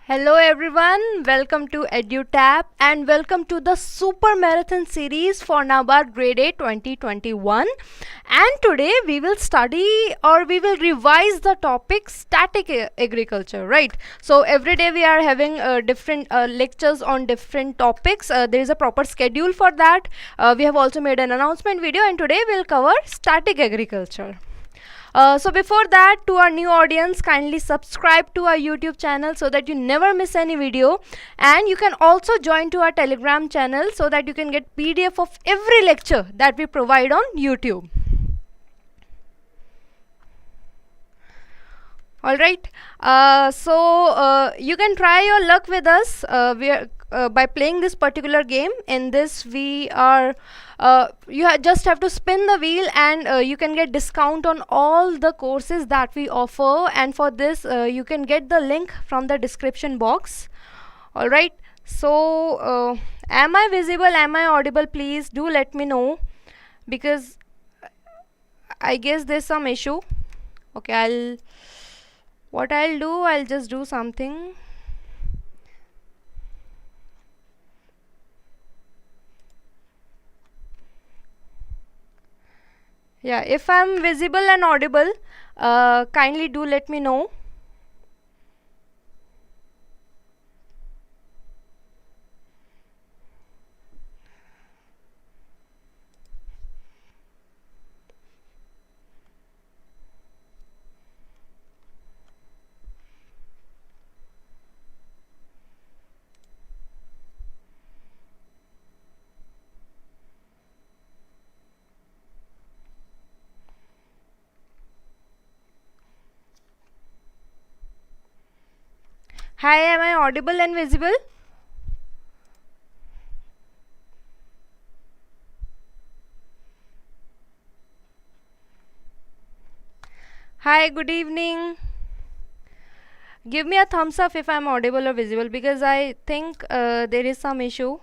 Hello everyone, welcome to EduTap and welcome to the Super Marathon series for NABARD Grade A 2021. And today we will study or we will revise the topic static agriculture, right? So every day we are having different lectures on different topics. There is a proper schedule for that. We have also made an announcement video and today we'll cover static agriculture. So before that, to our new audience, kindly subscribe to our YouTube channel so that you never miss any video, and you can also join to our Telegram channel so that you can get PDF of every lecture that we provide on YouTube. Alright, you can try your luck with us by playing this particular game. In this we are just have to spin the wheel and you can get discount on all the courses that we offer, and for this you can get the link from the description box. Alright, so am I visible, am I audible? Please do let me know, because I guess there's some issue. Okay, I'll just do something. Yeah, if I'm visible and audible, kindly do let me know. Hi, am I audible and visible? Hi, good evening. Give me a thumbs up if I'm audible or visible, because I think there is some issue.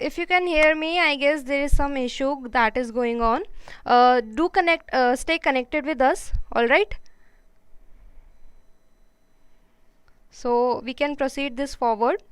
If you can hear me, I guess there is some issue that is going on. Stay connected with us. All right, so we can proceed this forward.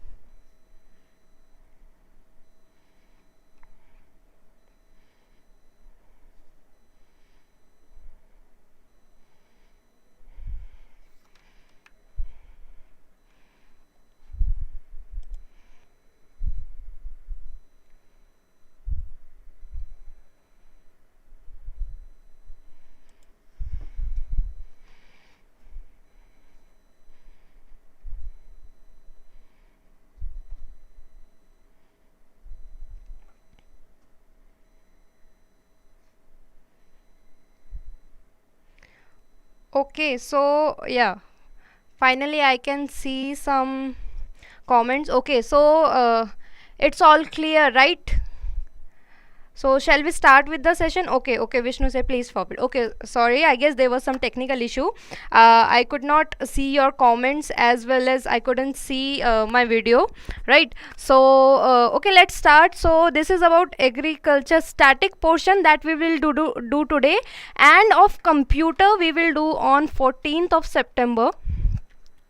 Okay, so yeah, finally I can see some comments. Okay, so it's all clear, right? So shall we start with the session? Okay, Vishnu say please forward. Okay, sorry, I guess there was some technical issue. I could not see your comments as well as I couldn't see my video, right? So okay, let's start. So this is about agriculture static portion that we will do today, and of computer we will do on 14th of September.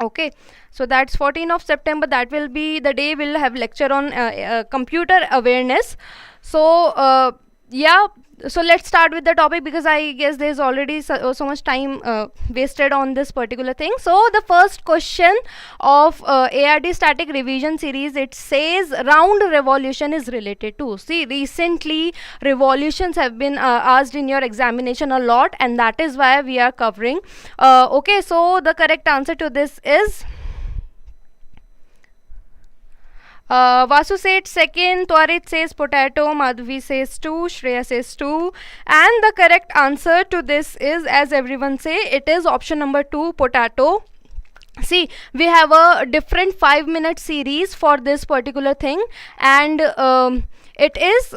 Okay, so that's 14th of September. That will be the day we'll have lecture on computer awareness. So yeah, so let's start with the topic, because I guess there's already so much time wasted on this particular thing. So the first question of ARD static revision series, it says round revolution is related to. See, recently revolutions have been asked in your examination a lot, and that is why we are covering. Okay, so the correct answer to this is Vasu said second, Twarit says potato, Madhvi says 2, Shreya says 2, and the correct answer to this is, as everyone say, it is option number 2, potato. See, we have a different 5-minute series for this particular thing, and it is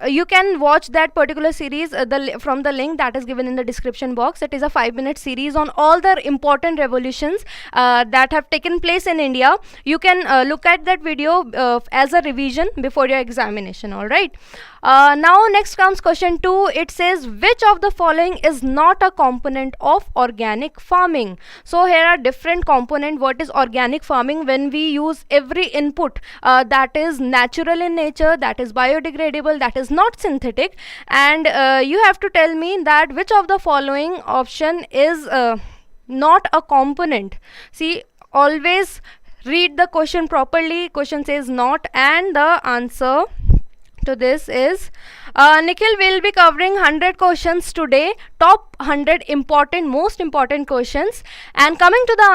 you can watch that particular series from the link that is given in the description box. It is a 5-minute series on all the important revolutions that have taken place in India. You can look at that video as a revision before your examination. All right. Now next comes question 2. It says which of the following is not a component of organic farming? So here are different components. What is organic farming? When we use every input that is natural in nature, that is biodegradable, that is not synthetic, and you have to tell me that which of the following option is not a component. See, always read the question properly. Question says not, and the answer to this is Nikhil will be covering 100 questions today, top 100 most important questions, and coming to the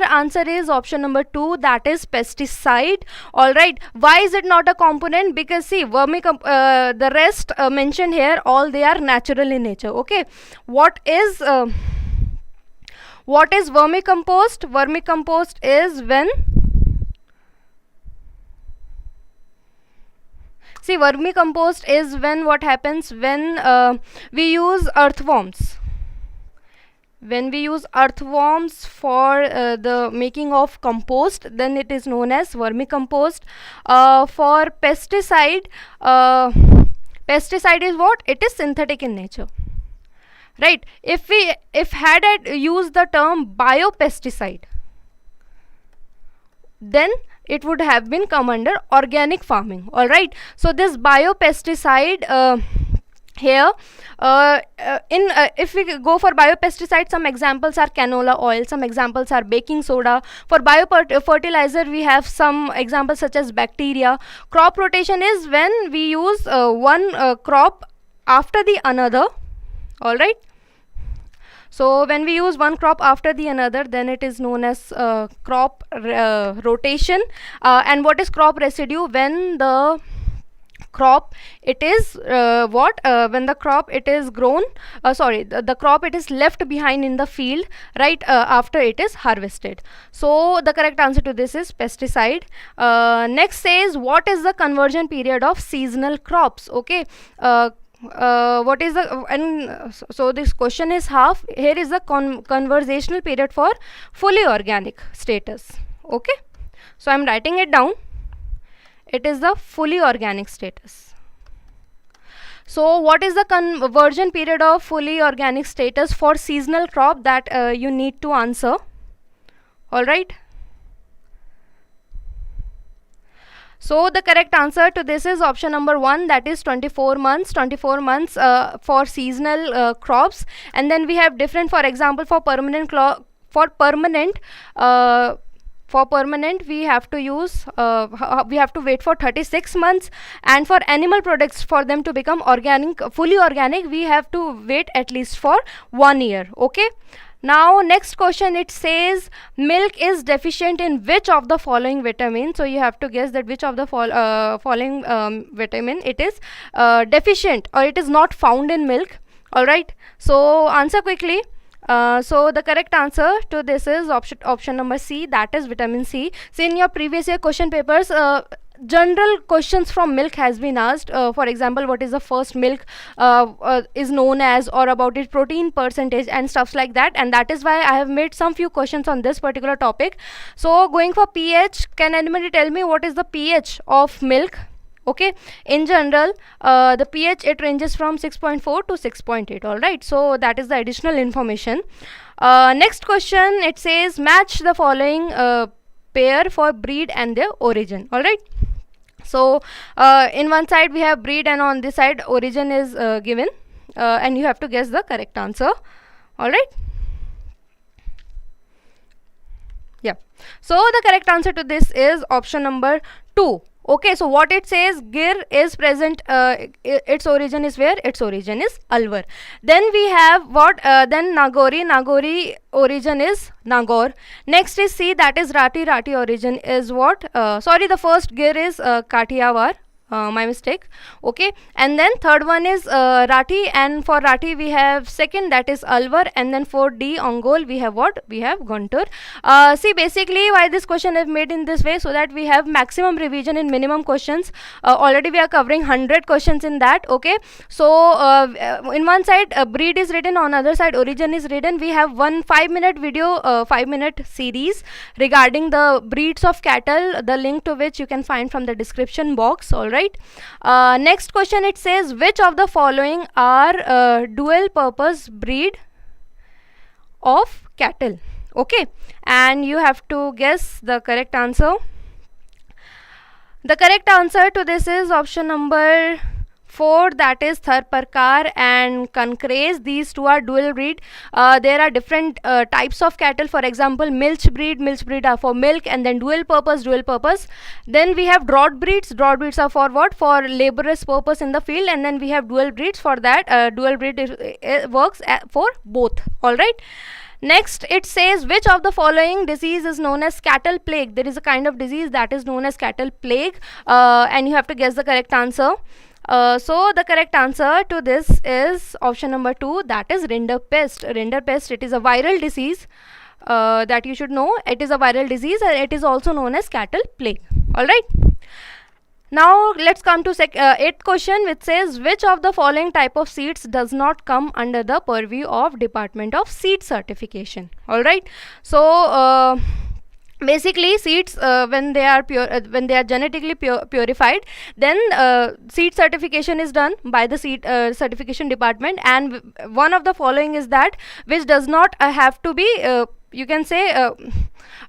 answer is option number 2, that is pesticide. All right, why is it not a component? Because see, the rest mentioned here, all they are natural in nature. Okay, what is vermicompost? Vermicompost is when, see, vermicompost is when what happens when we use earthworms. When we use earthworms for the making of compost, then it is known as vermicompost. For pesticide, pesticide is what? It is synthetic in nature. Right? If had I used the term biopesticide, then it would have been come under organic farming. All right, so this biopesticide here if we go for biopesticide, some examples are canola oil, some examples are baking soda. For biofertilizer, we have some examples such as bacteria. Crop rotation is when we use one crop after the another. All right, so when we use one crop after the another, then it is known as crop rotation. And what is crop residue? When the crop it is when the crop it is grown, the crop it is left behind in the field, right, after it is harvested. So the correct answer to this is pesticide. Next says what is the conversion period of seasonal crops? Okay, what is the so this question is half. Here is the conversational period for fully organic status. Okay, so I'm writing it down. It is the fully organic status. So what is the conversion period of fully organic status for seasonal crop? That you need to answer. All right, so the correct answer to this is option number 1, that is 24 months. 24 months for seasonal crops. And then we have different, for example, for permanent we have to use we have to wait for 36 months, and for animal products, for them to become organic, fully organic, we have to wait at least for 1 year. Okay, now next question, it says milk is deficient in which of the following vitamin? So you have to guess that which of the following vitamin it is deficient, or it is not found in milk. All right, so answer quickly. So the correct answer to this is option number C, that is vitamin C. So in your previous year question papers, general questions from milk has been asked. For example, what is the first milk is known as, or about its protein percentage and stuffs like that, and that is why I have made some few questions on this particular topic. So going for pH, can anybody tell me what is the pH of milk? Okay, in general the pH, it ranges from 6.4 to 6.8. all right, so that is the additional information. Next question, it says match the following pair for breed and their origin. All right, So in one side we have breed and on this side origin is given, and you have to guess the correct answer. All right. Yeah. So the correct answer to this is option number 2. Okay, so what it says, Gir is present, its origin is where? Its origin is Alwar. Then we have what? Then Nagori. Nagori origin is Nagor. Next is C, that is Rati. Rati origin is what? Sorry, the first Gir is Kathiawar. My mistake. Okay, and then third one is Rati, and for Rati we have second, that is Alwar, and then for D Ongol we have what? We have Guntur. See, basically why this question is made in this way, so that we have maximum revision in minimum questions. Already we are covering 100 questions in that. Okay, so in one side breed is written, on other side origin is written. We have one 5-minute video, 5-minute series regarding the breeds of cattle, the link to which you can find from the description box. All right. Next question, it says, which of the following are dual purpose breed of cattle? Okay, and you have to guess the correct answer. The correct answer to this is option number 4, that is Tharparkar and Kankres. These two are dual breed. There are different types of cattle. For example, milch breed are for milk, and then dual purpose. Then we have drought breeds. Drought breeds are for what? For laborious purpose in the field. And then we have dual breeds. For that, dual breed works for both. All right. Next, it says, which of the following disease is known as cattle plague? There is a kind of disease that is known as cattle plague, and you have to guess the correct answer. So the correct answer to this is option number 2, that is rinderpest. Rinderpest, it is a viral disease that you should know. It is a viral disease, and it is also known as cattle plague. All right. Now let's come to 8th question, which says, which of the following type of seeds does not come under the purview of Department of Seed Certification? All right. So basically seeds, when they are genetically purified, then seed certification is done by the seed certification department, and one of the following is that which does not have to be you can say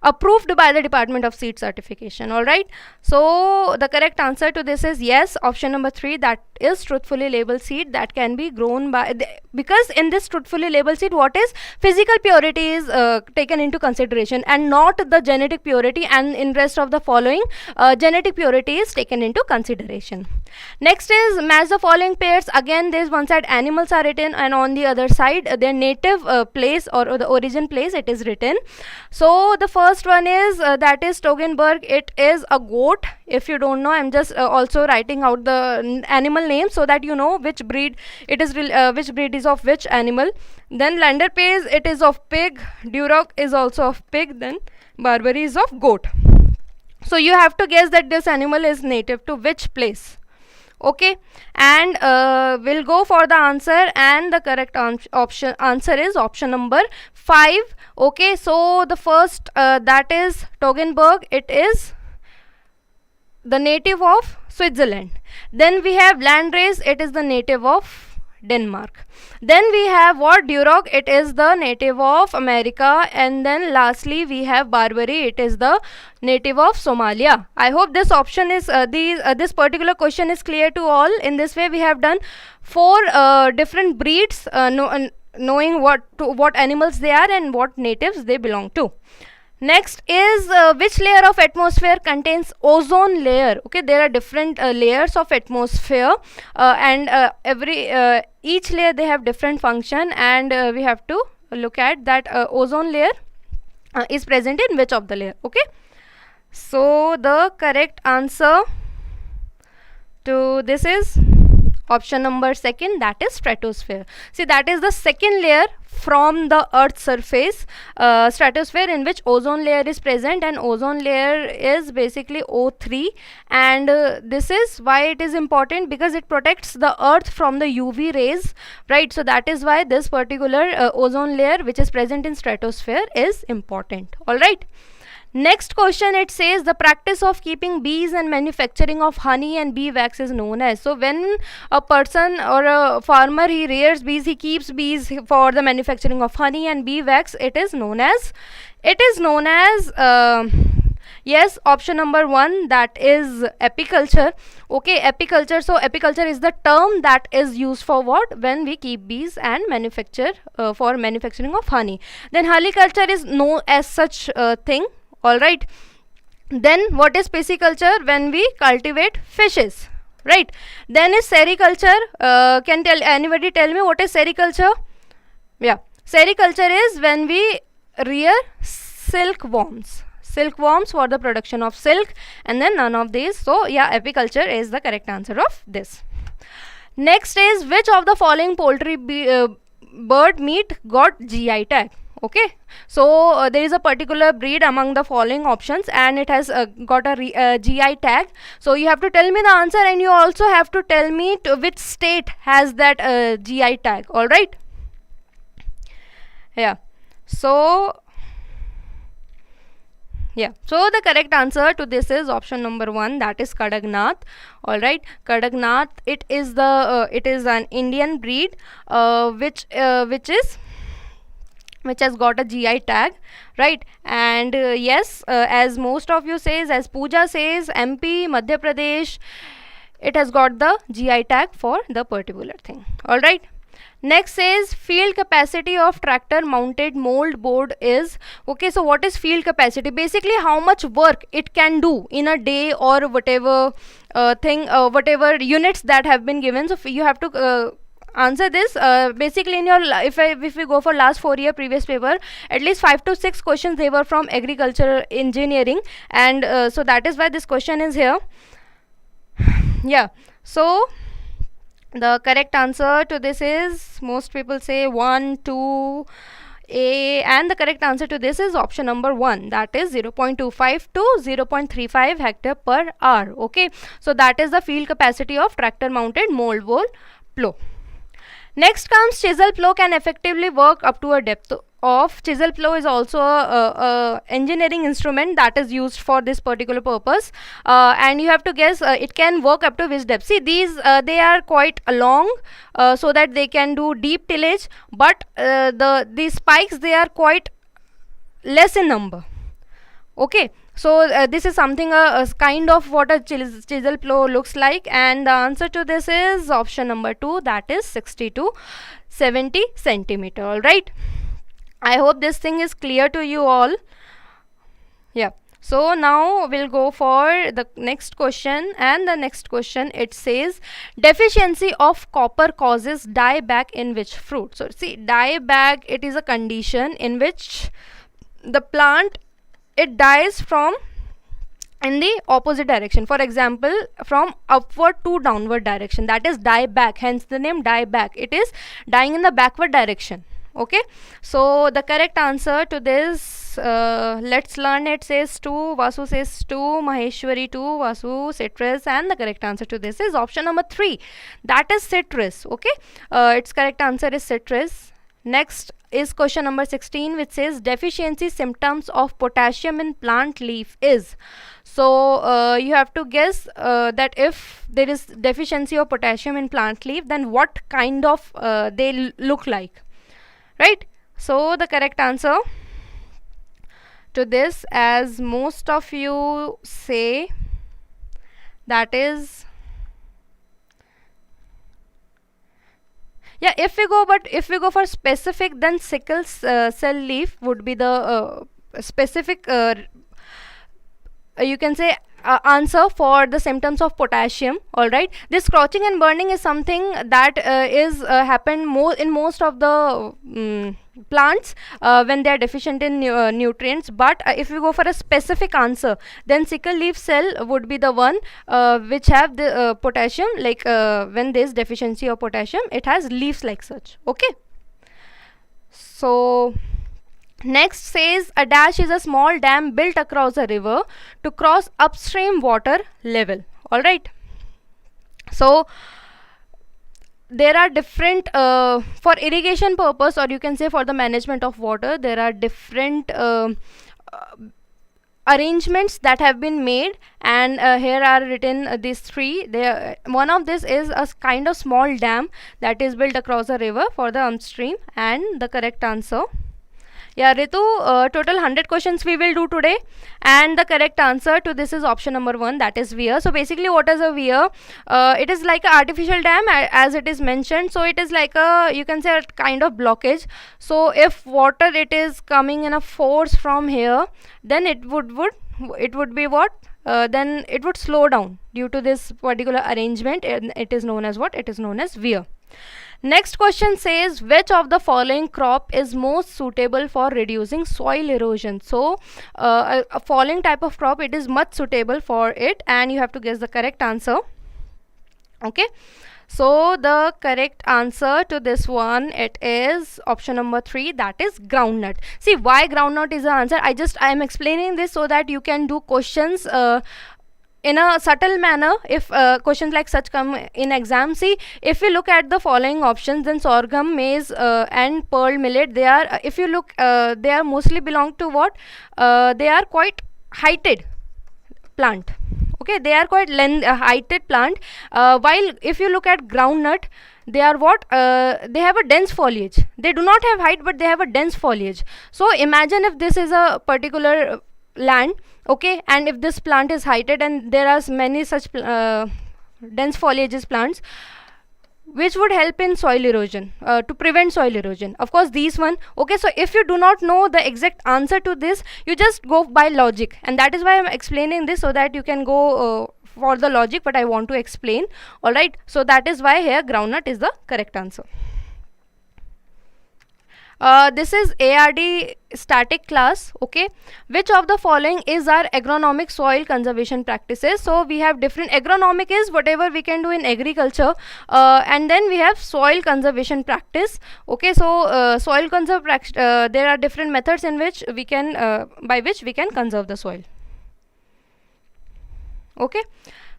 approved by the Department of Seed Certification. All right. So the correct answer to this is yes, option number 3, that is truthfully labeled seed that can be grown by because in this truthfully labeled seed, what is physical purity is taken into consideration, and not the genetic purity, and in rest of the following genetic purity is taken into consideration. Next is match the following pairs. Again, there is one side animals are written, and on the other side their native place or the origin place it is written. So the first one is that is Toggenburg. It is a goat. If you don't know, I'm just also writing out the animal name so that you know which breed it is, which breed is of which animal. Then Landerpace, it is of pig. Duroc is also of pig. Then Barbary is of goat. So you have to guess that this animal is native to which place. Okay, and we'll go for the answer, and the correct answer is option number 5. Okay, so the first that is Toggenburg, it is the native of Switzerland. Then we have Landrace, it is the native of Denmark. Then we have what? Duroc, it is the native of America. And then lastly we have Barbary, it is the native of Somalia. I hope this option is this particular question is clear to all. In this way we have done 4 different breeds, knowing what animals they are and what natives they belong to. Next is which layer of atmosphere contains ozone layer? Okay, there are different layers of atmosphere, and each layer they have different function, and we have to look at that ozone layer is present in which of the layer. Okay, so the correct answer to this is option number 2, that is stratosphere. See, that is the second layer from the Earth's surface, stratosphere, in which ozone layer is present, and ozone layer is basically O3, and this is why it is important, because it protects the Earth from the UV rays, right? So that is why this particular ozone layer which is present in stratosphere is important. All right. Next question, it says the practice of keeping bees and manufacturing of honey and bee wax is known as. So when a person or a farmer, he rears bees, he keeps bees for the manufacturing of honey and bee wax, it is known as Yes, option number 1, that is apiculture. Okay, apiculture. So apiculture is the term that is used for what? When we keep bees and manufacture for manufacturing of honey. Then honeyculture is no as such thing. All right. Then what is pisciculture? When we cultivate fishes, right? Then is sericulture. Can anybody tell me what is sericulture? Yeah, sericulture is when we rear silkworms for the production of silk, and then none of these. So yeah, apiculture is the correct answer of this. Next is, which of the following poultry bird meat got GI tag? Okay, so there is a particular breed among the following options, and it has got a GI tag. So you have to tell me the answer, and you also have to tell me to which state has that GI tag. All right. Yeah. So the correct answer to this is option number 1, that is Kadagnath. All right, Kadagnath. It is an Indian breed which has got a GI tag, right? And yes, as most of you says, as Pooja says, MP, Madhya Pradesh, it has got the GI tag for the particular thing. All right. Next says, field capacity of tractor mounted mold board is. Okay, so what is field capacity? Basically, how much work it can do in a day, or whatever whatever units that have been given. So you have to answer this. Basically, in your if we go for last 4-year previous paper, at least 5 to 6 questions they were from agriculture engineering, and so that is why this question is here. Yeah, so the correct answer to this is, most people say 1, 2, A, and the correct answer to this is option number 1, that is 0.25 to 0.35 hectare per hour. Okay, so that is the field capacity of tractor mounted mould-board plough. Next comes chisel plough can effectively work up to a depth of. Chisel plough is also a engineering instrument that is used for this particular purpose, and you have to guess it can work up to which depth. See, these they are quite long, so that they can do deep tillage, but these spikes, they are quite less in number. Okay, so this is something a kind of what a chisel plough looks like, and the answer to this is option number 2, that is 60 to 70 centimeter. All right, I hope this thing is clear to you all. Yeah, so now we'll go for the next question, and the next question, it says, deficiency of copper causes dieback in which fruit? So see, dieback, it is a condition in which the plant, it dies from in the opposite direction. For example, from upward to downward direction, that is dieback, hence the name dieback. It is dying in the backward direction. Okay, so the correct answer to this, let's learn. It says 2, Vasu says 2, Maheshwari 2, Vasu citrus, and the correct answer to this is option number 3, that is citrus. Okay, its correct answer is citrus. Next is question number 16, which says deficiency symptoms of potassium in plant leaf is. So you have to guess that if there is deficiency of potassium in plant leaf, then what kind of they look like, right? So the correct answer to this, as most of you say, that is, yeah, if we go for specific, then sickle cell leaf would be the specific you can say answer for the symptoms of potassium. All right, this scorching and burning is something that is happen in most of the plants when they are deficient in nutrients. But if we go for a specific answer, then sickle leaf cell would be the one which have the potassium, like when there is deficiency of potassium, it has leaves like such. Okay, so next says a dash is a small dam built across a river to cross upstream water level. All right, so there are different for irrigation purpose, or you can say for the management of water, there are different arrangements that have been made, and here are written these 3. One of this is a kind of small dam that is built across a river for the upstream, and the correct answer Yeah, Ritu, total 100 questions we will do today, and the correct answer to this is option number 1, that is weir. So basically, what is a weir? It is like an artificial dam, as it is mentioned. So it is like a, you can say, a kind of blockage. So if water it is coming in a force from here, then it would be what? Then it would slow down due to this particular arrangement, and it is known as what? It is known as weir. Next question says, which of the following crop is most suitable for reducing soil erosion? So a following type of crop, it is much suitable for it, and you have to guess the correct answer. Okay, so the correct answer to this one, it is option number 3, that is groundnut. See, why groundnut is the answer? I am explaining this so that you can do questions in a subtle manner. If questions like such come in exam, see, if you look at the following options, then sorghum, maize, and pearl millet, they are, if you look, they are mostly belong to what? They are quite heighted plant. Okay, they are quite heighted plant. While if you look at groundnut, they are what? They have a dense foliage. They do not have height, but they have a dense foliage. So imagine if this is a particular land, okay, and if this plant is heighted and there are many such dense foliages plants, which would help in soil erosion, to prevent soil erosion. Of course, these one. Okay, so if you do not know the exact answer to this, you just go by logic, and that is why I'm explaining this, so that you can go for the logic what I want to explain. Alright, so that is why here groundnut is the correct answer. This is ARD static class. Okay, which of the following is our agronomic soil conservation practices? So we have different. Agronomic is whatever we can do in agriculture, and then we have soil conservation practice. Okay, so soil conservation, there are different methods in which we can by which we can conserve the soil. Okay,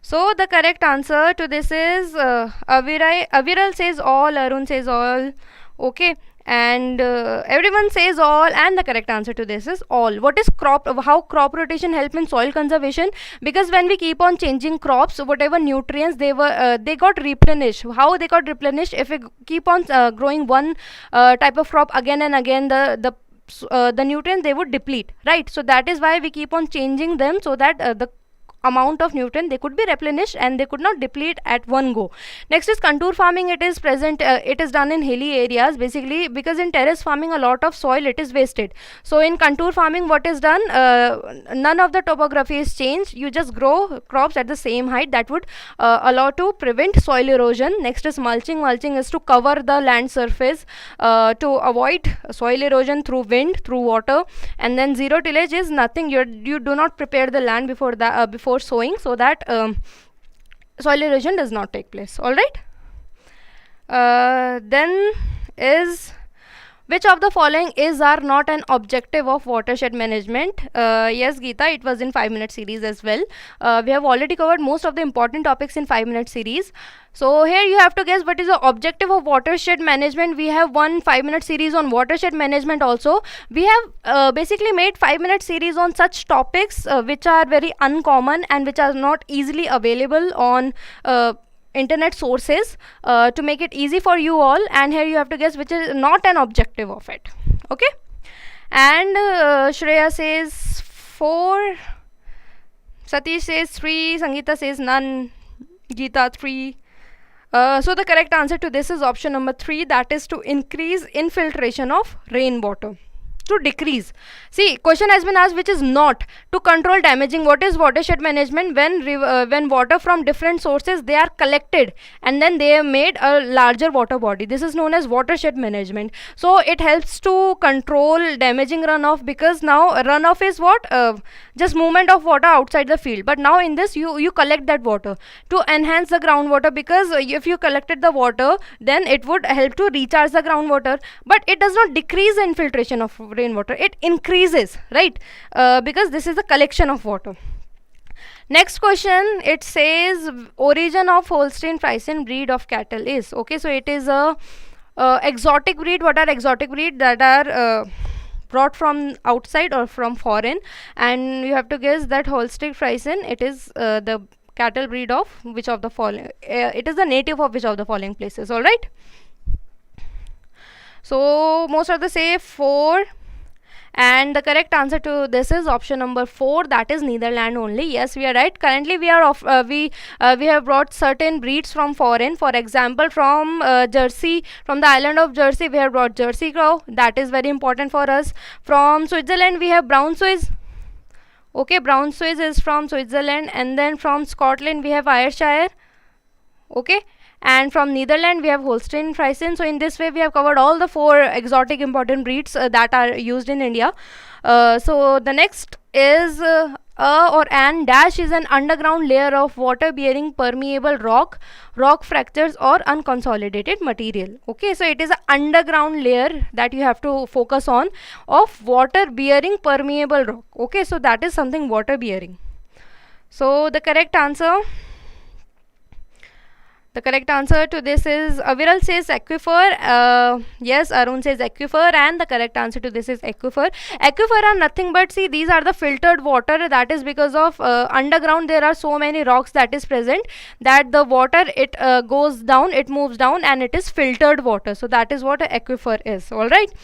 so the correct answer to this is Aviral says all, Arun says all. Okay, and everyone says all, and the correct answer to this is all. What is crop? How crop rotation help in soil conservation? Because when we keep on changing crops, whatever nutrients they were, they got replenished. How they got replenished? If we keep on growing one type of crop again and again, the nutrients they would deplete, right? So that is why we keep on changing them, so that the amount of nutrient they could be replenished and they could not deplete at one go. Next is contour farming. It is present, it is done in hilly areas, basically, because in terrace farming a lot of soil it is wasted. So in contour farming, what is done, none of the topography is changed, you just grow crops at the same height. That would allow to prevent soil erosion. Next is mulching. Mulching is to cover the land surface to avoid soil erosion through wind, through water. And then zero tillage is nothing, you do not prepare the land before that, before sowing, so that soil erosion does not take place. All right, then is, which of the following is are not an objective of watershed management? Yes, Geeta, it was in 5-minute series as well. We have already covered most of the important topics in 5-minute series. So here you have to guess what is the objective of watershed management. We have one 5-minute series on watershed management also. We have basically made 5-minute series on such topics which are very uncommon and which are not easily available on internet sources, to make it easy for you all. And here you have to guess which is not an objective of it. Okay, and Shreya says 4, Satish says 3, Sangeeta says none, Geeta 3. So the correct answer to this is option number 3, that is to increase infiltration of rainwater. To decrease. See, question has been asked which is not. To control damaging. What is watershed management? When water from different sources they are collected and then they have made a larger water body. This is known as watershed management. So it helps to control damaging runoff, because now runoff is what? Just movement of water outside the field. But now in this you collect that water to enhance the groundwater, because if you collected the water, then it would help to recharge the groundwater. But it does not decrease the infiltration of rainwater, it increases, right? Because this is the collection of water. Next question, it says origin of Holstein Friesian breed of cattle is. Okay, so it is a exotic breed. What are exotic breed? That are brought from outside or from foreign, and you have to guess that Holstein Friesian, it is the cattle breed of which of the following, it is the native of which of the following places. All right, so most of the say 4, And the correct answer to this is option number 4, that is Netherlands only. Yes, we are right. Currently we are we have brought certain breeds from foreign. For example, from Jersey, from the island of Jersey, we have brought Jersey cow. That is very important for us. From Switzerland we have brown Swiss. Okay, brown Swiss is from Switzerland. And then from Scotland we have Ayrshire. Okay, and from Netherlands we have Holstein Friesian. So in this way we have covered all the 4 exotic important breeds that are used in India. So the next is or an dash is an underground layer of water bearing permeable rock fractures or unconsolidated material. Okay, so it is an underground layer that you have to focus on of water bearing permeable rock. Okay, so that is something water bearing. So the correct answer to this is, Aviral says aquifer. Yes, Arun says aquifer, and the correct answer to this is aquifer. Aquifer are nothing but, see, these are the filtered water. That is because of underground there are so many rocks that is present that the water, it goes down, it moves down, and it is filtered water. So that is what an aquifer is. Alright.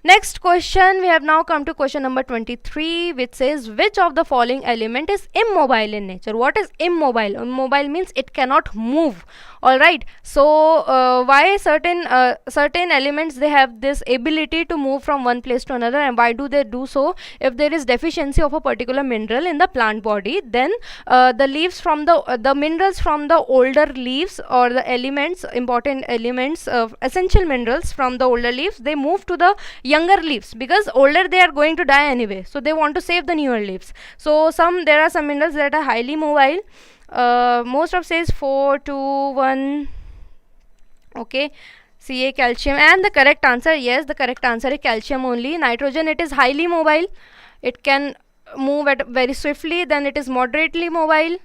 Next question, we have now come to question number 23, which says, which of the following element is immobile in nature? What is immobile? Immobile means it cannot move. Alright, so why certain elements, they have this ability to move from one place to another, and why do they do so? If there is deficiency of a particular mineral in the plant body, then the leaves from the minerals from the older leaves, or the elements, important elements, essential minerals from the older leaves, they move to the younger leaves, because older they are going to die anyway, so they want to save the newer leaves. So there are some minerals that are highly mobile. Most of says 4, 2, 1. Okay, Ca, calcium, and the correct answer, yes, the correct answer is calcium only. Nitrogen, it is highly mobile, it can move at very swiftly. Then it is moderately mobile.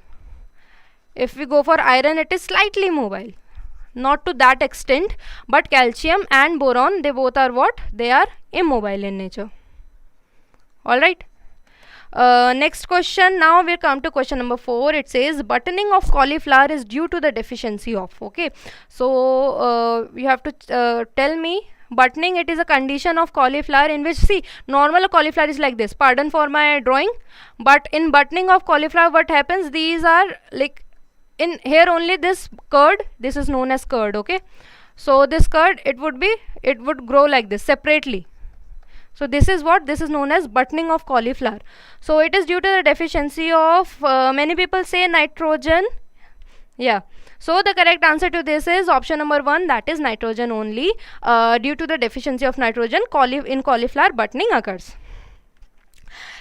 If we go for iron, it is slightly mobile, not to that extent. But calcium and boron, they both are what? They are immobile in nature. Alright. Next question, now we come to question number 4. It says buttoning of cauliflower is due to the deficiency of. Okay, so you have to tell me. Buttoning, it is a condition of cauliflower in which, see, normal cauliflower is like this, pardon for my drawing, but in buttoning of cauliflower what happens, these are like, in here only this curd, this is known as curd. Okay, so this curd, it would grow like this separately. So this is what, this is known as buttoning of cauliflower. So it is due to the deficiency of, many people say nitrogen. Yeah, so the correct answer to this is option number 1, that is nitrogen only. Due to the deficiency of nitrogen, in cauliflower buttoning occurs.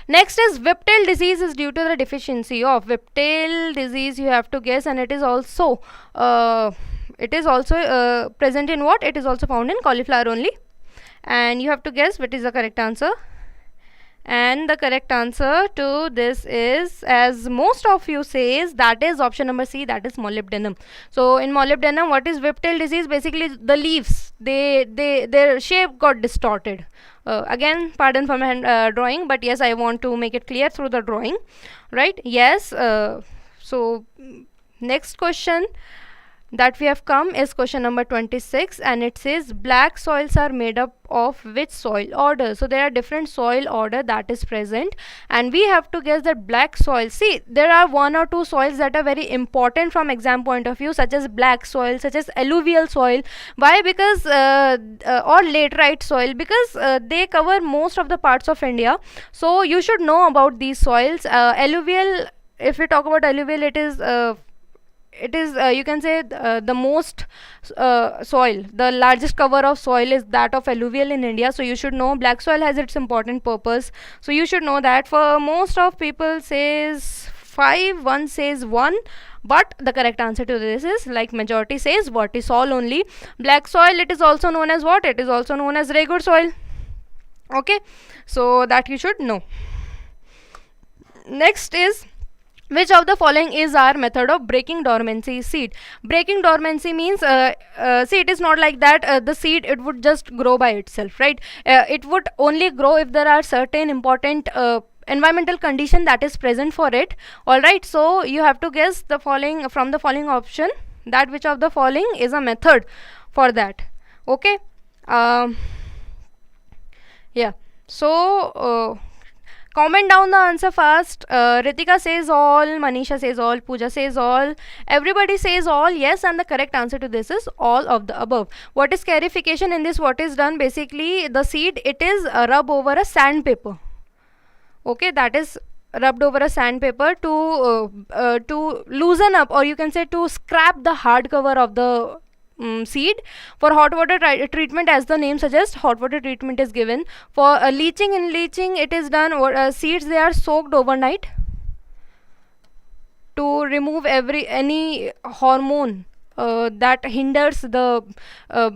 Next is Whiptail disease is due to the deficiency of. Whiptail disease, you have to guess, and it is also present in what? It is also found in cauliflower only, and you have to guess what is the correct answer. And the correct answer to this is, as most of you says, that is option number C, that is molybdenum. So in molybdenum, what is Whiptail disease? Basically the leaves, their shape got distorted. Again, pardon for my drawing, but yes, I want to make it clear through the drawing, right? Yes. So next question that we have come is question number 26, and it says black soils are made up of which soil order? So there are different soil order that is present, and we have to guess that black soil. See, there are 1 or 2 soils that are very important from exam point of view, such as black soil, such as alluvial soil. Why? Because or laterite soil, because they cover most of the parts of India. So you should know about these soils. Alluvial, if we talk about alluvial, it is you can say the most soil, the largest cover of soil is that of alluvial in India. So you should know black soil has its important purpose, so you should know that. For most of people says 5, 1 says 1, but the correct answer to this is, like majority says, what is soil only. Black soil, it is also known as what? It is also known as regular soil. Okay, so that you should know. Next is, which of the following is our method of breaking dormancy seed? Breaking dormancy means, see, it is not like that the seed, it would just grow by itself, right? It would only grow if there are certain important environmental condition that is present for it. Alright, so you have to guess the following from the following option, that which of the following is a method for that. Okay, yeah. So comment down the answer fast. Ritika says all, Manisha says all, Pooja says all, everybody says all, yes, and the correct answer to this is all of the above. What is scarification in this? What is done? Basically, the seed, it is rubbed over a sandpaper. Okay, that is rubbed over a sandpaper to loosen up, or you can say to scrap the hard cover of the seed. For hot water treatment, as the name suggests, hot water treatment is given. For leaching, in leaching it is done, or seeds, they are soaked overnight to remove any hormone that hinders the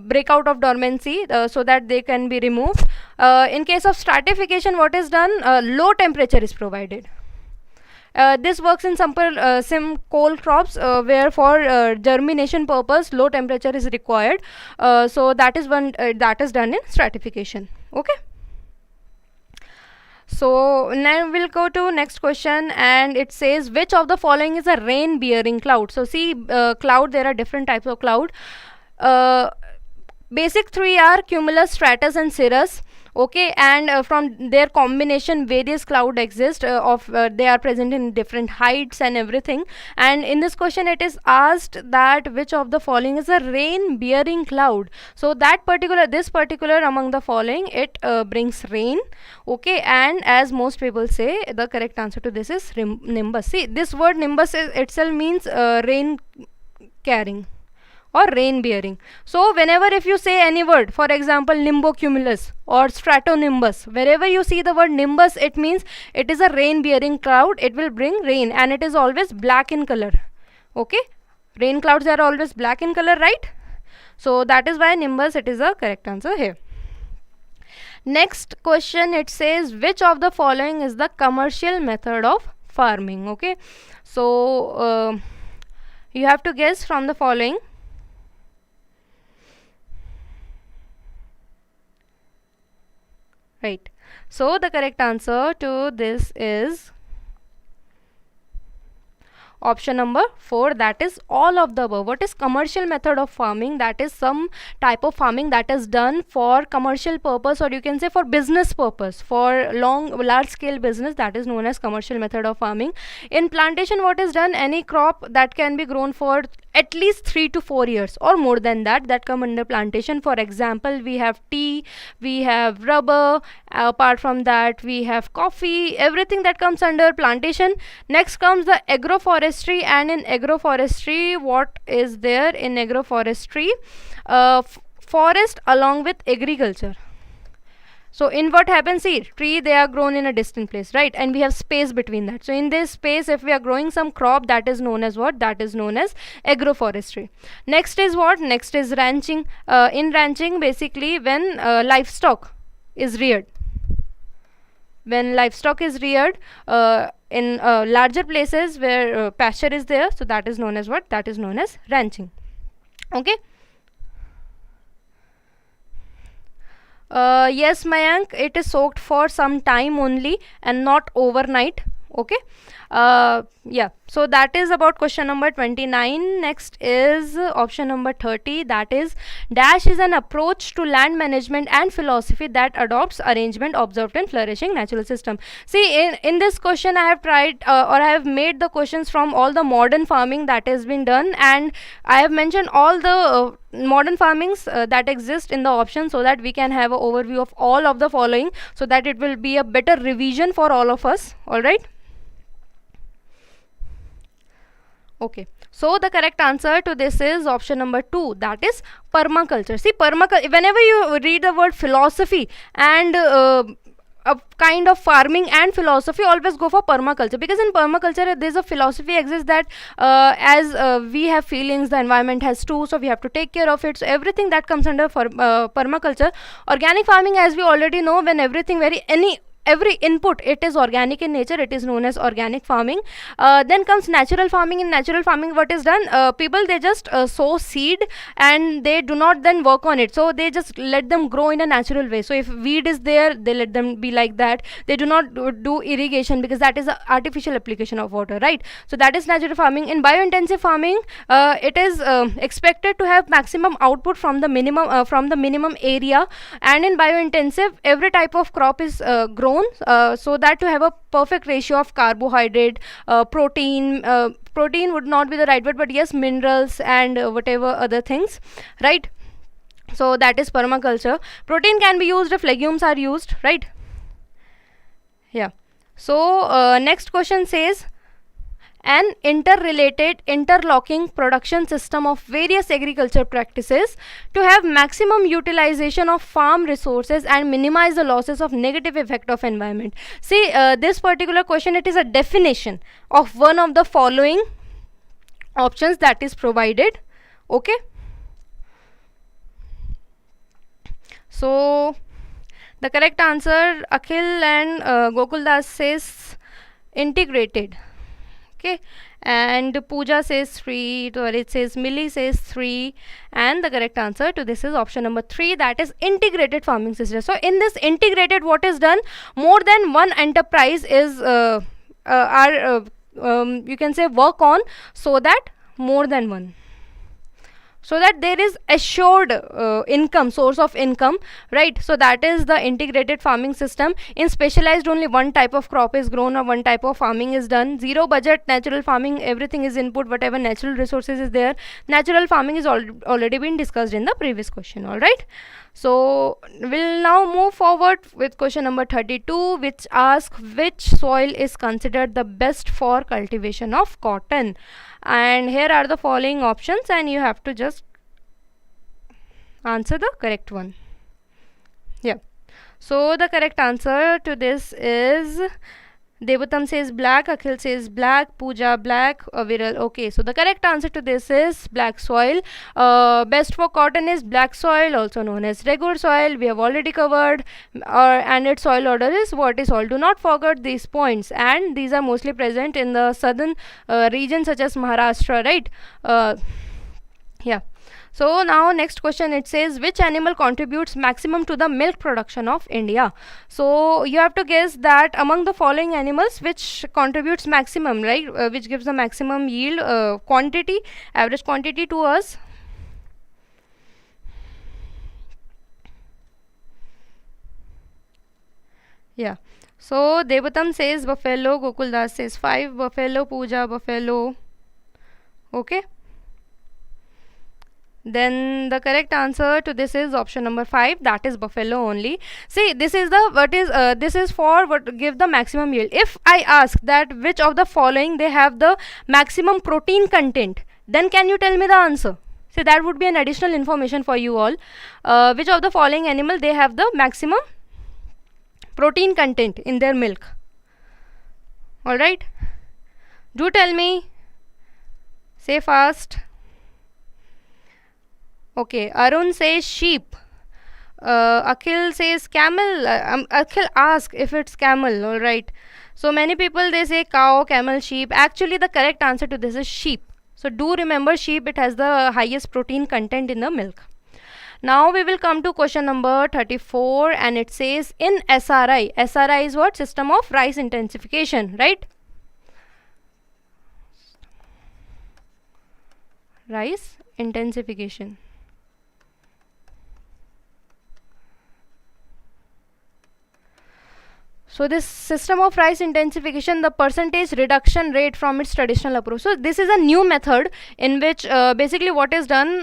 breakout of dormancy, so that they can be removed. In case of stratification, what is done? Low temperature is provided. This works in some coal crops, where for germination purpose low temperature is required. So that is that is done in stratification. Okay. So now we'll go to next question, and it says, which of the following is a rain bearing cloud? So see, cloud, there are different types of cloud. Basic three are cumulus, stratus and cirrus. Okay, and from their combination various cloud exist, they are present in different heights and everything. And in this question it is asked that which of the following is a rain bearing cloud. So this particular among the following, it brings rain. Okay, and as most people say, the correct answer to this is nimbus. See, this word nimbus itself means rain carrying or rain bearing. So whenever if you say any word, for example nimbocumulus or stratonimbus, wherever you see the word nimbus, it means it is a rain bearing cloud. It will bring rain, and it is always black in color. Okay, rain clouds are always black in color, right? So that is why nimbus, it is a correct answer here. Next question, it says, which of the following is the commercial method of farming? Okay, so you have to guess from the following. Right, so the correct answer to this is option number 4, that is all of the above. What is commercial method of farming? That is some type of farming that is done for commercial purpose, or you can say for business purpose, for large scale business. That is known as commercial method of farming. In plantation, what is done? Any crop that can be grown for at least 3 to 4 years or more than that, that come under plantation. For example, we have tea, we have rubber, apart from that we have coffee, everything that comes under plantation. Next comes the agroforestry, and in agroforestry, what is there in agroforestry? Forest along with agriculture. So in what happens, see, tree, they are grown in a distant place, right? And we have space between that. So in this space, if we are growing some crop, that is known as what? That is known as agroforestry. Next is what? Next is ranching. In ranching, basically when livestock is reared. When livestock is reared in larger places where pasture is there, so that is known as what? That is known as ranching. Okay. Yes, Mayank, it is soaked for some time only and not overnight. Okay. Yeah, so that is about question number 29. Next is option number 30, that is dash is an approach to land management and philosophy that adopts arrangement observed in flourishing natural system. See, in this question I have tried or I have made the questions from all the modern farming that has been done, and I have mentioned all the modern farmings that exist in the option, so that we can have an overview of all of the following, so that it will be a better revision for all of us. Alright. Okay, so the correct answer to this is option number 2, that is permaculture. See, whenever you read the word philosophy and a kind of farming and philosophy, always go for permaculture, because in permaculture there is a philosophy exists that as we have feelings, the environment has too, so we have to take care of it. So everything that comes under permaculture. Organic farming, as we already know, when everything every input, it is organic in nature, it is known as organic farming. Then comes natural farming. In natural farming, what is done, people, they just sow seed and they do not then work on it, so they just let them grow in a natural way. So if weed is there, they let them be like that. They do not do irrigation, because that is an artificial application of water, right? So that is natural farming. In biointensive farming, it is expected to have maximum output from the minimum area, and in biointensive, every type of crop is grown so that to have a perfect ratio of carbohydrate, protein would not be the right word, but yes, minerals and whatever other things, right? So that is permaculture. Protein can be used if legumes are used, right? Yeah. So next question says, an interrelated, interlocking production system of various agriculture practices to have maximum utilization of farm resources and minimize the losses of negative effect of environment. See, this particular question, it is a definition of one of the following options that is provided. Okay. So the correct answer, Akhil and Gokul Das says integrated. Okay, and Pooja says 3, it says Millie says 3, and the correct answer to this is option number 3, that is integrated farming system. So in this integrated, what is done, more than one enterprise is you can say work on, so that more than one, so that there is assured income, source of income, right? So that is the integrated farming system. In specialized, only one type of crop is grown or one type of farming is done. Zero budget natural farming, everything is input, whatever natural resources is there. Natural farming is already been discussed in the previous question. All right, so we'll now move forward with question number 32, which asks which soil is considered the best for cultivation of cotton. And here are the following options, and you have to just answer the correct one. Yeah. So the correct answer to this is, Devatam says black, Akhil says black, Pooja black, Viral. Okay, so the correct answer to this is black soil. Best for cotton is black soil, also known as regular soil. We have already covered. And its soil order is what is all. Do not forget these points, and these are mostly present in the southern regions such as Maharashtra, right? Yeah. So now next question, it says which animal contributes maximum to the milk production of India. So you have to guess that among the following animals, which contributes maximum, right? Which gives the maximum yield, quantity, average quantity to us. Yeah. So Devatam says buffalo, Gokul Das says 5, buffalo, Pooja, buffalo. Okay. Then the correct answer to this is option number 5, that is buffalo only. See, this is the this is for what give the maximum yield. If I ask that which of the following they have the maximum protein content, then can you tell me the answer? See, that would be an additional information for you all. Which of the following animal they have the maximum protein content in their milk? All right, do tell me. Say fast. Okay, Arun says sheep. Akhil says camel. Akhil asked if it's camel. All right. So many people, they say cow, camel, sheep. Actually, the correct answer to this is sheep. So do remember sheep. It has the highest protein content in the milk. Now we will come to question number 34, and it says in SRI. SRI is what? System of rice intensification, right? Rice intensification. So this system of rice intensification, the percentage reduction rate from its traditional approach. So this is a new method in which basically what is done,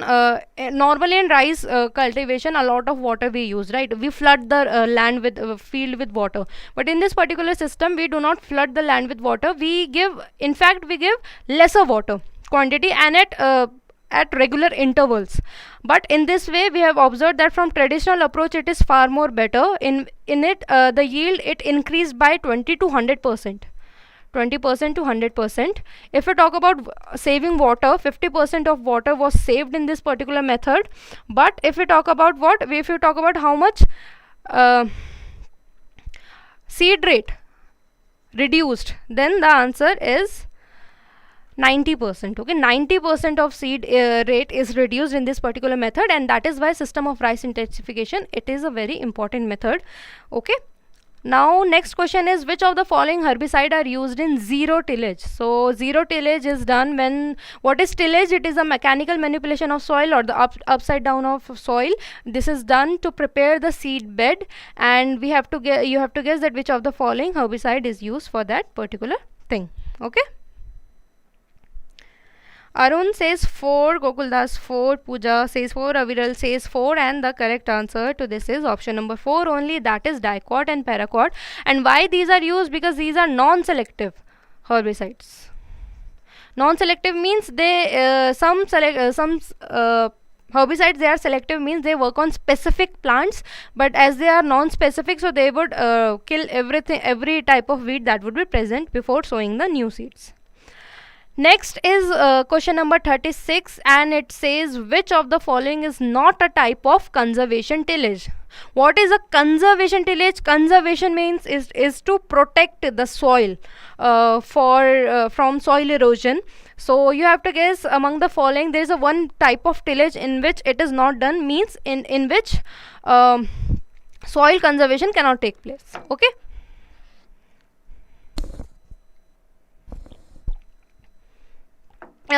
normally in rice cultivation, a lot of water we use, right? We flood the land with field with water. But in this particular system, we do not flood the land with water. We give, in fact, we give lesser water quantity and at regular intervals. But in this way, we have observed that from traditional approach, it is far more better. In it, the yield, it increased by 20 to 100%. 20% to 100%. If we talk about saving water, 50% of water was saved in this particular method. But if we talk about what? If you talk about how much, seed rate reduced, then the answer is 90%. Okay, 90% of seed rate is reduced in this particular method, and that is why system of rice intensification, it is a very important method. Okay, now next question is, which of the following herbicide are used in zero tillage? So zero tillage is done when, what is tillage? It is a mechanical manipulation of soil, or the upside down of soil. This is done to prepare the seed bed, and we have to you have to guess that which of the following herbicide is used for that particular thing. Okay, Arun says 4, Gokuldas 4, Pooja says 4, Aviral says 4, and the correct answer to this is option number 4 only, that is dicot and paraquat. And why these are used? Because these are non-selective herbicides. Non-selective means they some herbicides, they are selective, means they work on specific plants, but as they are non-specific, so they would kill every type of weed that would be present before sowing the new seeds. Next is question number 36, and it says, which of the following is not a type of conservation tillage? What is a conservation tillage? Conservation means is to protect the soil from soil erosion. So you have to guess among the following. There is a one type of tillage in which it is not done, means in which soil conservation cannot take place. Okay.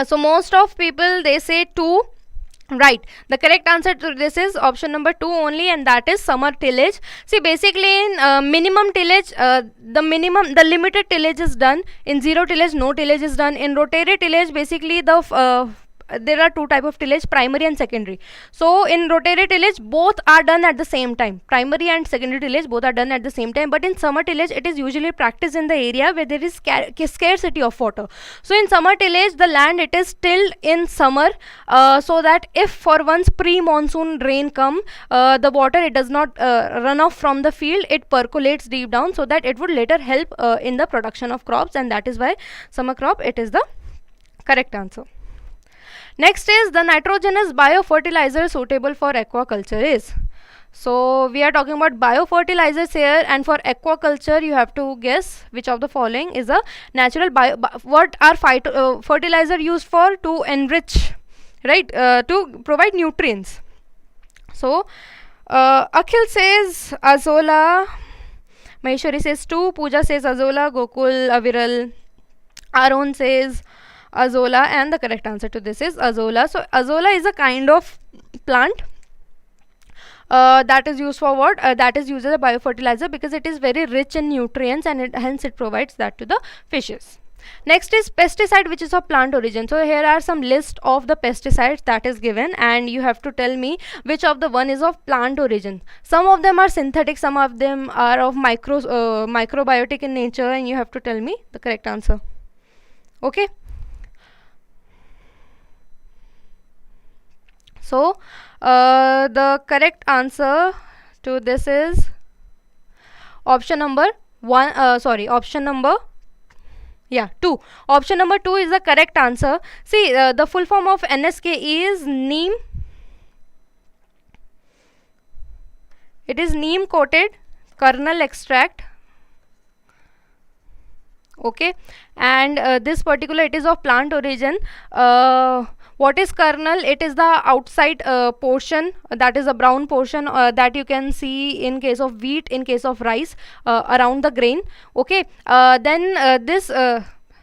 So most of people, they say 2. Right, the correct answer to this is option number 2 only, and that is summer tillage. See, basically in minimum tillage, the limited tillage is done. In zero tillage, no tillage is done. In rotary tillage, basically there are 2 type of tillage, primary and secondary. So in rotary tillage, both are done at the same time. Primary and secondary tillage both are done at the same time. But in summer tillage, it is usually practiced in the area where there is scarcity of water. So in summer tillage, the land, it is tilled in summer, so that if for once pre-monsoon rain come, the water, it does not run off from the field, it percolates deep down, so that it would later help in the production of crops, and that is why summer crop, it is the correct answer. Next is, the nitrogenous biofertilizer suitable for aquaculture is. So we are talking about biofertilizers here, and for aquaculture you have to guess which of the following is a natural what are fertilizer used for? To enrich, right, to provide nutrients. So Akhil says azola, Maheshwari says 2, Pooja says azola, Gokul, Aviral, Arun says azola, and the correct answer to this is azola. So azola is a kind of plant that is used for what? That is used as a biofertilizer because it is very rich in nutrients, and hence it provides that to the fishes. Next is pesticide which is of plant origin. So here are some list of the pesticides that is given, and you have to tell me which of the one is of plant origin. Some of them are synthetic, some of them are of microbiotic in nature, and you have to tell me the correct answer. Okay. So the correct answer to this is option number 2. Option number 2 is the correct answer. See, the full form of NSK is neem. It is neem coated kernel extract. Okay, and this particular, it is of plant origin. What is kernel? It is the outside portion, that is a brown portion that you can see in case of wheat, in case of rice, around the grain. Okay, then this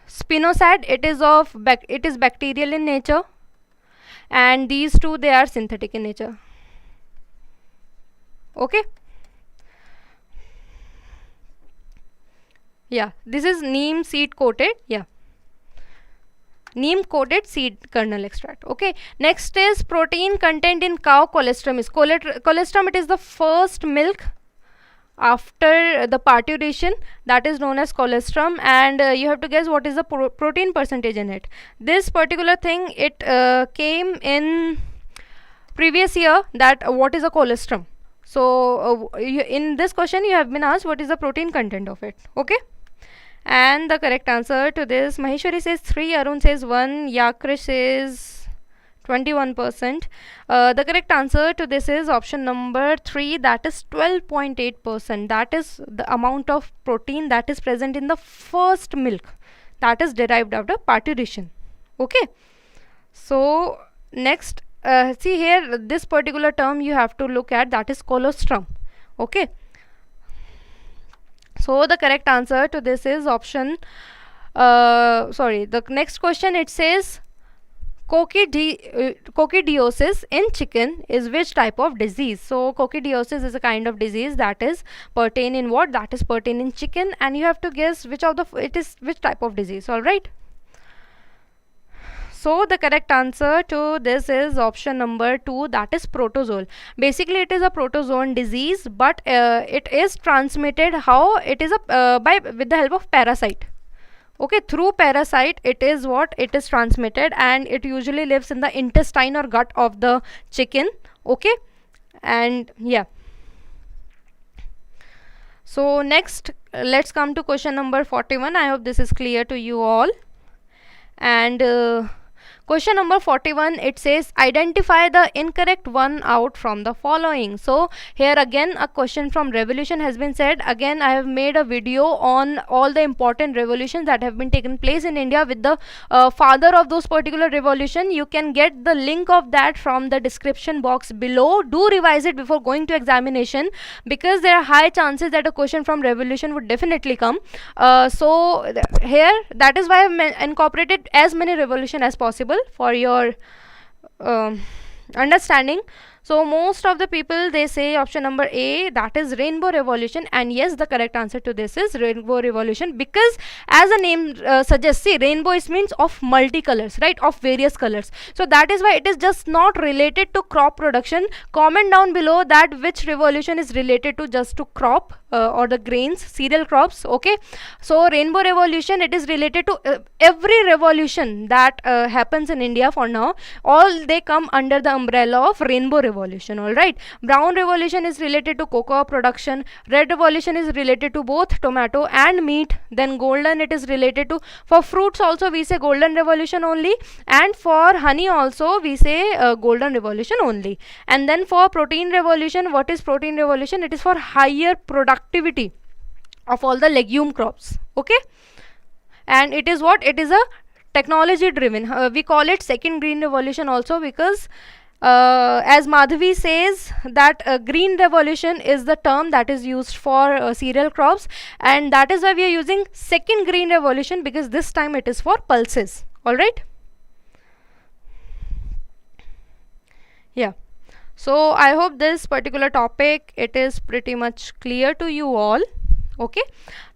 spinosad, it is bacterial in nature, and these two, they are synthetic in nature. Okay. Yeah, this is neem seed coated. Yeah, neem coated seed kernel extract. Okay, next is protein content in cow colostrum is colostrum. It is the first milk after the parturition, that is known as colostrum, and you have to guess what is the protein percentage in it. This particular thing, it came in previous year, that what is a colostrum. So in this question you have been asked what is the protein content of it. Okay, and the correct answer to this, Maheshwari says 3, Arun says 1, Yakrish says 21%. The correct answer to this is option number 3, that is 12.8%. That is the amount of protein that is present in the first milk that is derived after parturition. Okay. So next, see here, this particular term you have to look at, that is colostrum. Okay. So the correct answer to this is option the next question, it says coccidiosis in chicken is which type of disease? So coccidiosis is a kind of disease that is pertain in what? That is pertain in chicken, and you have to guess which of the which type of disease. All right. So the correct answer to this is option number 2, that is protozoal. Basically it is a protozoan disease, but it is transmitted how? It is with the help of parasite. Okay, through parasite it is what? It is transmitted, and it usually lives in the intestine or gut of the chicken. Okay, and yeah. So next, let's come to question number 41. I hope this is clear to you all. And question number 41, it says identify the incorrect one out from the following. So here again a question from revolution has been said. Again I have made a video on all the important revolutions that have been taken place in India with the father of those particular revolution. You can get the link of that from the description box below. Do revise it before going to examination, because there are high chances that a question from revolution would definitely come. Here, that is why I have incorporated as many revolution as possible for your understanding. So most of the people, they say option number A, that is rainbow revolution, and yes, the correct answer to this is rainbow revolution, because as the name suggests, see, rainbow means of multicolors, right, of various colors. So that is why it is just not related to crop production. Comment down below that which revolution is related to just to crop or the grains, cereal crops. Okay, so rainbow revolution, it is related to every revolution that happens in India for now. All they come under the umbrella of rainbow revolution. All right, brown revolution is related to cocoa production, red revolution is related to both tomato and meat, then golden it is related to, for fruits also we say golden revolution only, and for honey also we say golden revolution only. And then for protein revolution, what is protein revolution? It is for higher productivity of all the legume crops. Okay, and it is what? It is a technology driven. We call it second green revolution also, because as Madhavi says that green revolution is the term that is used for cereal crops, and that is why we are using second green revolution, because this time it is for pulses. All right. Yeah. So I hope this particular topic, it is pretty much clear to you all. Okay.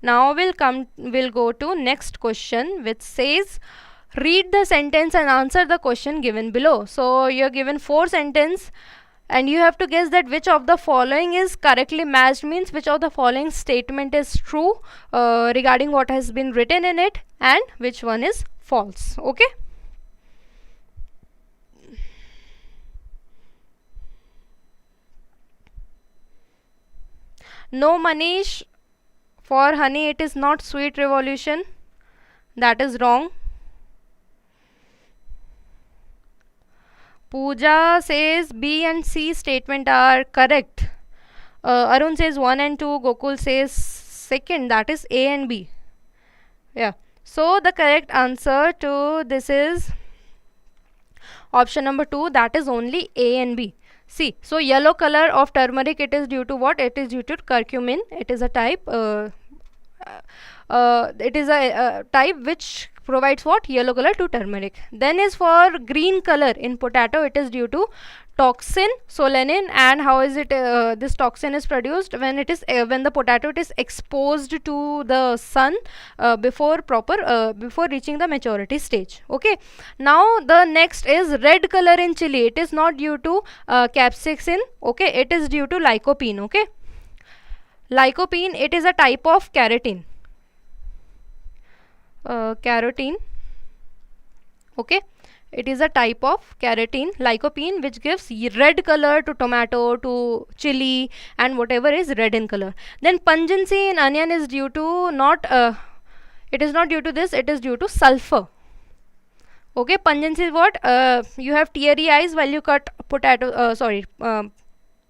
Now we'll go to next question, which says read the sentence and answer the question given below. So you're given 4 sentences and you have to guess that which of the following is correctly matched, means which of the following statement is true regarding what has been written in it, and which one is false. Okay. No, Manish, for honey it is not sweet revolution. That is wrong. Pooja says B and C statement are correct. Arun says 1 and 2. Gokul says second, that is A and B. Yeah. So the correct answer to this is option number 2, that is only A and B. See, so yellow color of turmeric, it is due to what? It is due to curcumin. It is a type. It is a type which provides what? Yellow color to turmeric. Then is for green color in potato, it is due to toxin, solanine. And how is it this toxin is produced? When it is when the potato it is exposed to the sun before reaching the maturity stage. Okay. Now the next is red color in chili. It is not due to capsaicin. Okay, it is due to lycopene. Okay, lycopene, it is a type of keratin. Carotene. Okay, it is a type of keratin, lycopene, which gives red color to tomato, to chili, and whatever is red in color. Then pungency in onion is due to not it is not due to this, it is due to sulfur. Okay, pungency is what? You have teary eyes while you cut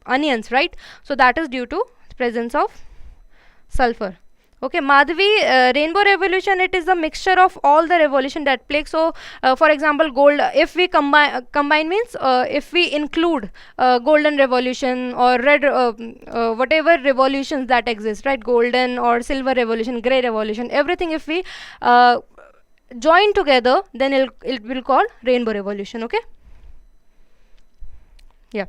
onions, right? So that is due to presence of sulfur. Okay, Madhavi, rainbow revolution, it is a mixture of all the revolution that plague. So for example, gold, if we combine means if we include golden revolution or red whatever revolutions that exist, right? Golden or silver revolution, grey revolution, everything if we join together, then it will call rainbow revolution. Okay, yeah.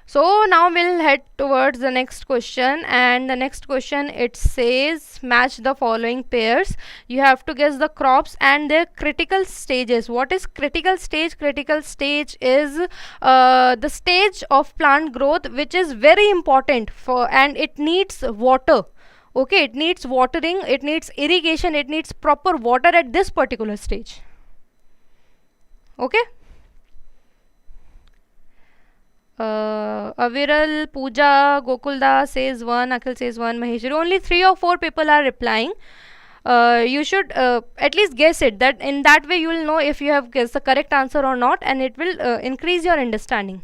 So now we'll head towards the next question, and the next question, it says match the following pairs. You have to guess the crops and their critical stages. What is critical stage? Critical stage is the stage of plant growth which is very important for, and it needs water. Okay, it needs watering, it needs irrigation, it needs proper water at this particular stage. Okay. Aviral, Pooja, Gokulda says 1, Akhil says 1, Maheshwari. Only 3 or 4 people are replying. You should at least guess it. That in that way you will know if you have guessed the correct answer or not, and it will increase your understanding.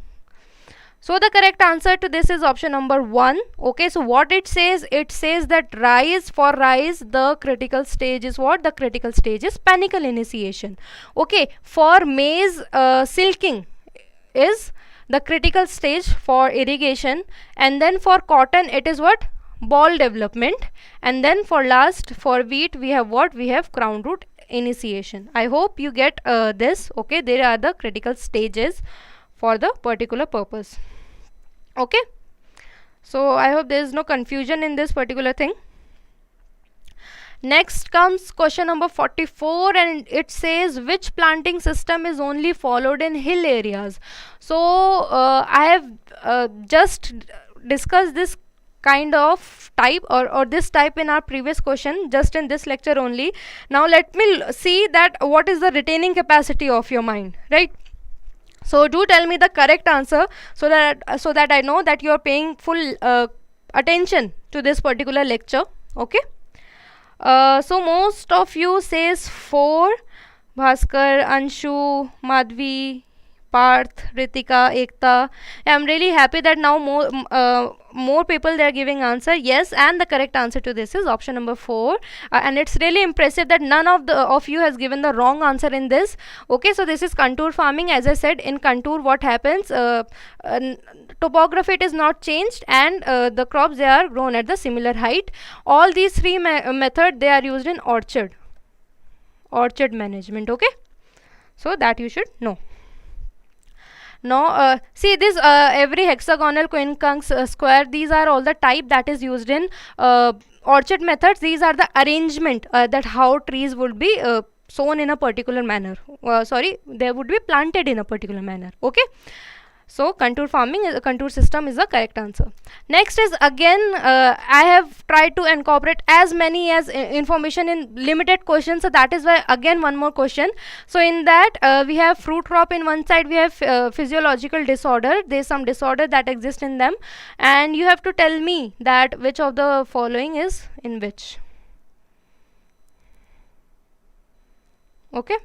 So the correct answer to this is option number 1. Okay, so what it says that rice, for rice, the critical stage is what? The critical stage is panicle initiation. Okay, for maize, silking is the critical stage for irrigation, and then for cotton it is what? Ball development, and then for last, for wheat, we have what? We have crown root initiation. I hope you get this. Okay, there are the critical stages for the particular purpose. Okay, so I hope there is no confusion in this particular thing. Next comes question number 44, and it says which planting system is only followed in hill areas. So I have just discussed this kind of type or this type in our previous question, just in this lecture only. Now let me see that what is the retaining capacity of your mind, right? So do tell me the correct answer, so that I know that you are paying full attention to this particular lecture. Okay. So most of you says 4. Bhaskar, Anshu, Madhvi, Parth, Ritika, Ekta. I'm really happy that now more people they are giving answer. Yes, and the correct answer to this is option number 4. And it's really impressive that none of you has given the wrong answer in this. Okay, so this is contour farming. As I said, in contour what happens? Topography, it is not changed, and the crops, they are grown at the similar height. All these 3 method they are used in orchard management. Okay, so that you should know. Now see this every hexagonal, quincunx, square, these are all the type that is used in orchard methods. These are the arrangement that how trees would be sown in a particular manner. They would be planted in a particular manner. Okay, so contour farming, contour system is the correct answer. Next is again I have tried to incorporate as many as information in limited questions, so that is why again one more question. So in that we have fruit crop in one side, we have physiological disorder. There is some disorder that exists in them, and you have to tell me that which of the following is in which. Okay.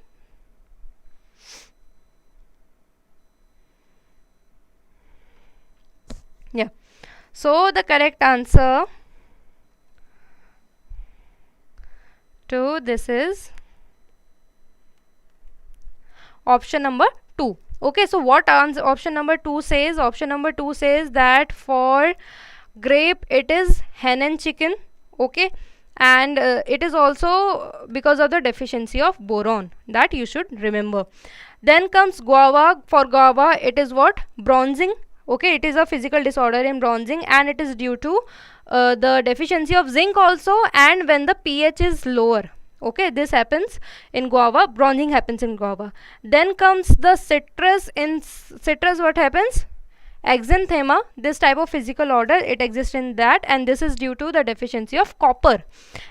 Yeah, so the correct answer to this is option number 2. Okay, so what answer option number 2 says? Option number 2 says that for grape it is hen and chicken. Okay, and it is also because of the deficiency of boron, that you should remember. Then comes guava. For guava it is what? Bronzing. Okay, it is a physical disorder in bronzing, and it is due to the deficiency of zinc also, and when the pH is lower. Okay, this happens in guava. Bronzing happens in guava. Then comes the citrus. In citrus what happens? Exanthema, this type of physical order, it exists in that, and this is due to the deficiency of copper.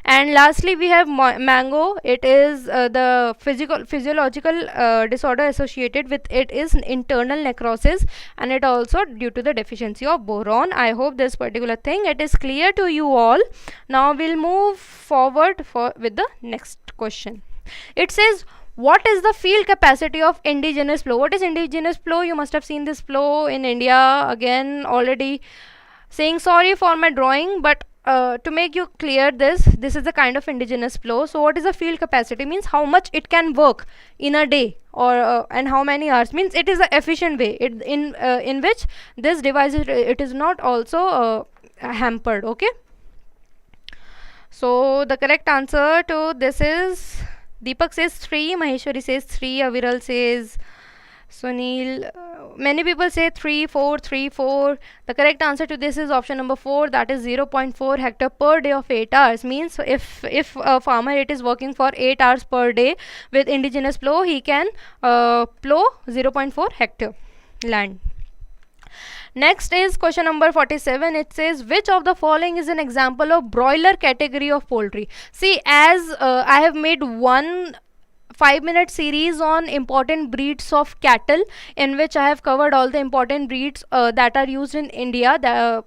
And lastly we have mango. It is the physiological disorder associated with it is internal necrosis, and it also due to the deficiency of boron. I hope this particular thing it is clear to you all. Now we'll move forward with the next question. It says What is the field capacity of indigenous plough? What is indigenous plough? You must have seen this plough in India. Again, already saying sorry for my drawing, but to make you clear this is the kind of indigenous plough. So what is the field capacity? Means how much it can work in a day, or and how many hours. Means it is the efficient way in which this device it is not also hampered. Okay, so the correct answer to this is, Deepak says 3, Maheshwari says 3, Aviral says, Sunil, many people say 3, 4, 3, 4. The correct answer to this is option number 4, that is 0.4 hectare per day of 8 hours. Means if a farmer it is working for 8 hours per day with indigenous plough, he can plough 0.4 hectare land. Next is question number 47. It says, which of the following is an example of broiler category of poultry? See, as I have made one 5-minute series on important breeds of cattle, in which I have covered all the important breeds that are used in India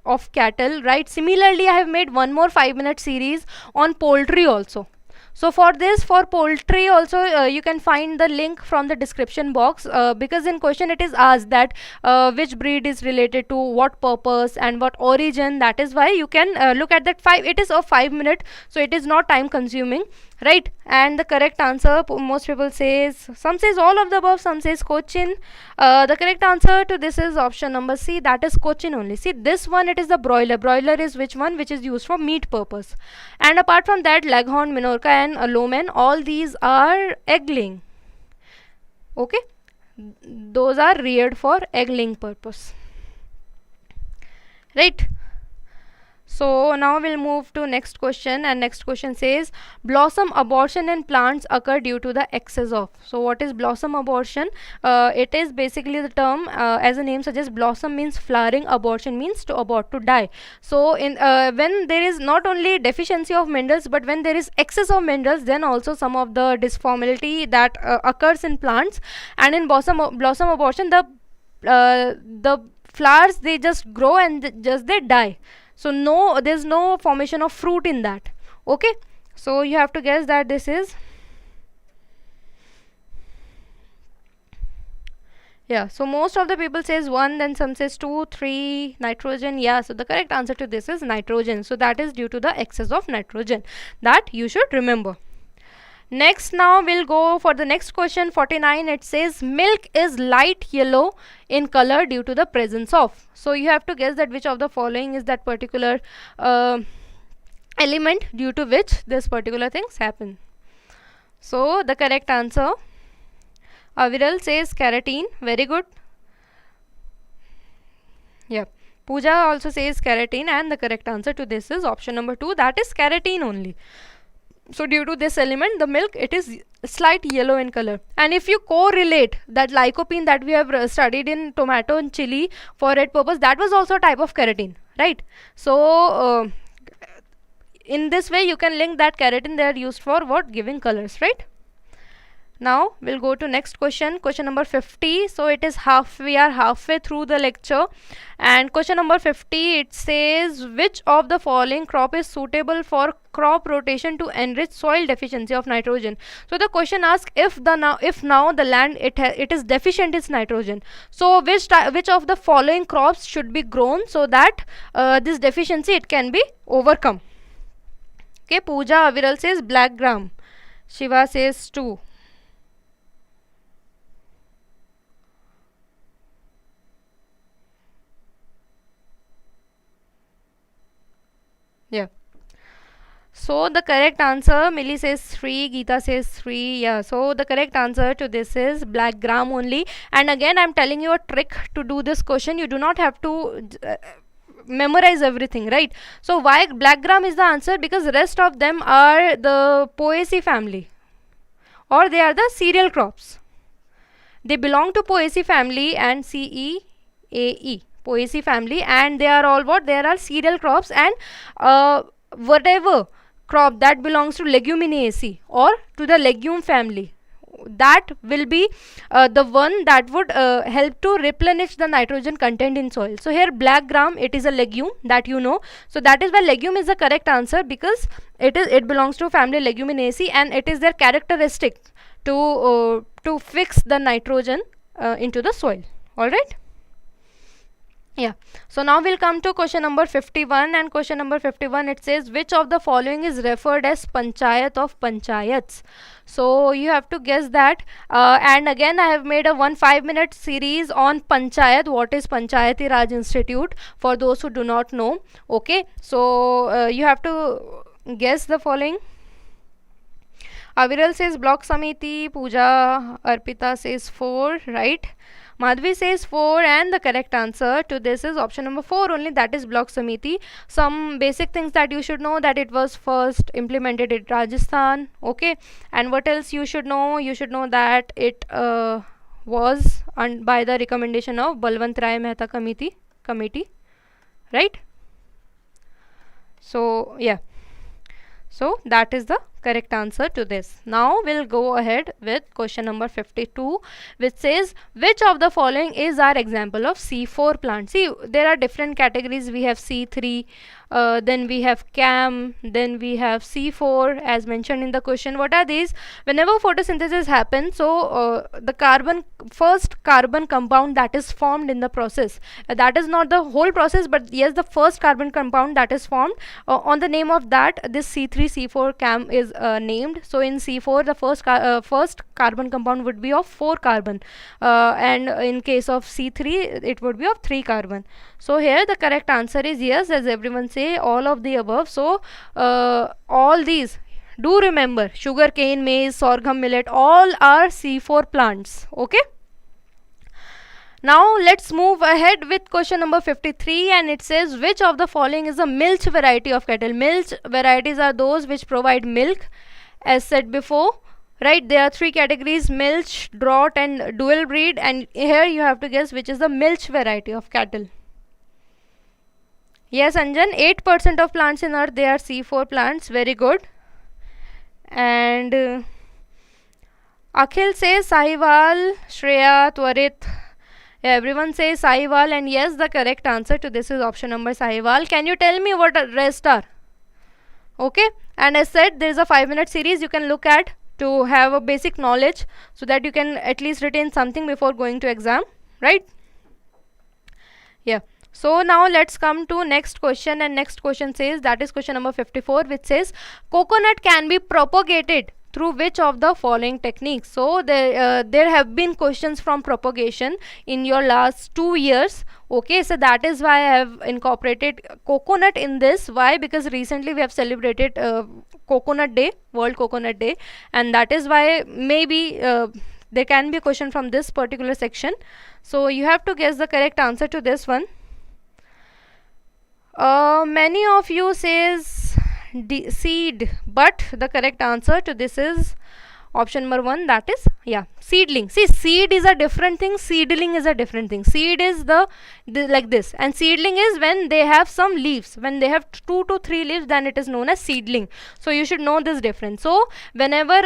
of cattle, right? Similarly, I have made one more 5-minute series on poultry also. So for this, for poultry also, you can find the link from the description box, because in question it is asked that which breed is related to what purpose and what origin. That is why you can look at that. It is of 5 minute, so it is not time consuming, right? And the correct answer, most people says, some says all of the above, some says Cochin. The correct answer to this is option number C, that is Cochin only. See, this one, it is the broiler. Broiler is which one? Which is used for meat purpose. And apart from that, Leghorn, Minorca and Loman, all these are egg laying. Okay, those are reared for egg laying purpose, right? So now we'll move to next question, and next question says, blossom abortion in plants occur due to the excess of. So what is blossom abortion? It is basically the term, as the name suggests, blossom means flowering, abortion means to abort, to die. So in when there is not only deficiency of minerals, but when there is excess of minerals, then also some of the disformity that occurs in plants. And in blossom abortion, the flowers, they just grow and they die. So there's no formation of fruit in that. Okay, so you have to guess that this is, yeah. So most of the people says 1, then some says 2, 3, nitrogen. Yeah, so the correct answer to this is nitrogen. So that is due to the excess of nitrogen, that you should remember. Next, now we'll go for the next question, 49. It says, milk is light yellow in color due to the presence of. So you have to guess that which of the following is that particular element due to which this particular things happen. So the correct answer, Aviral says carotene. Very good. Yeah, Pooja also says carotene, and the correct answer to this is option number 2, that is carotene only. So due to this element, the milk, it is slight yellow in color. And if you correlate that lycopene that we have studied in tomato and chili for red purpose, that was also a type of carotene, right? So in this way you can link that carotene, they are used for what? Giving colors, right? Now we'll go to next question, question number 50. So it is we are halfway through the lecture, and question number 50, it says, which of the following crop is suitable for crop rotation to enrich soil deficiency of nitrogen? So the question asks, if now the land it is deficient in nitrogen, so which of the following crops should be grown so that this deficiency it can be overcome? Okay, Pooja, Aviral says black gram, Shiva says 2. Yeah. So the correct answer, Millie says 3, Geeta says 3. Yeah, so the correct answer to this is black gram only. And again, I'm telling you a trick to do this question. You do not have to memorize everything, right? So why black gram is the answer? Because rest of them are the Poaceae family, or they are the cereal crops. They belong to Poaceae family and CEAE. Poaceae family, and they are all what? There are cereal crops, and whatever crop that belongs to Leguminaceae or to the legume family, that will be the one that would help to replenish the nitrogen content in soil. So here black gram, it is a legume, that you know. So that is why legume is the correct answer, because it belongs to family Leguminaceae, and it is their characteristic to fix the nitrogen into the soil. All right. Yeah, so now we'll come to question number 51, and question number 51, it says which of the following is referred as panchayat of panchayats. So you have to guess that, and again I have made a 5-minute series on panchayat, what is Panchayati Raj Institute, for those who do not know. Okay, so you have to guess the following. Aviral says Block Samiti, Pooja Arpita says 4, right? Madhvi says 4, and the correct answer to this is option number 4 only, that is Block Samiti. Some basic things that you should know, that it was first implemented in Rajasthan. Okay, and what else you should know? You should know that it was by the recommendation of Balwant Rai Mehta committee, right? So yeah, so that is the correct answer to this. Now we'll go ahead with question number 52, which says which of the following is our example of C4 plant. See, there are different categories. We have C3, then we have CAM, then we have C4 as mentioned in the question. What are these? Whenever photosynthesis happens, so the first carbon compound that is formed in the process, that is not the whole process, but yes, the first carbon compound that is formed, on the name of that, this C3 C4 CAM is named. So in C4, the first carbon compound would be of 4 carbon, and in case of C3 it would be of 3 carbon. So here the correct answer is yes, as everyone say, all of the above. So all these, do remember, sugarcane, maize, sorghum, millet, all are C4 plants. Okay, now let's move ahead with question number 53, and it says which of the following is a milch variety of cattle. Milch varieties are those which provide milk, as said before, right? There are 3 categories: milch, draught, and dual breed, and here you have to guess which is the milch variety of cattle. Yes, Anjan, 8% of plants in earth, they are C4 plants. Very good. And Akhil says Sahiwal, Shreya, Twarit, everyone says Sahiwal, and yes, the correct answer to this is option number Sahiwal. Can you tell me what the rest are? Okay, and as said, there is a 5-minute series you can look at to have a basic knowledge, so that you can at least retain something before going to exam, right? Yeah. So now let's come to next question, and next question says, that is question number 54, which says coconut can be propagated through which of the following techniques. So there have been questions from propagation in your last 2 years. Okay, so that is why I have incorporated coconut in this. Why? Because recently we have celebrated Coconut Day, World Coconut Day, and that is why maybe there can be a question from this particular section. So you have to guess the correct answer to this one. Many of you says seed, but the correct answer to this is option number 1, that is, yeah, seedling. See, seed is a different thing, seedling is a different thing. Seed is the like this, and seedling is when they have some leaves. When they have 2 to 3 leaves, then it is known as seedling. So you should know this difference. So whenever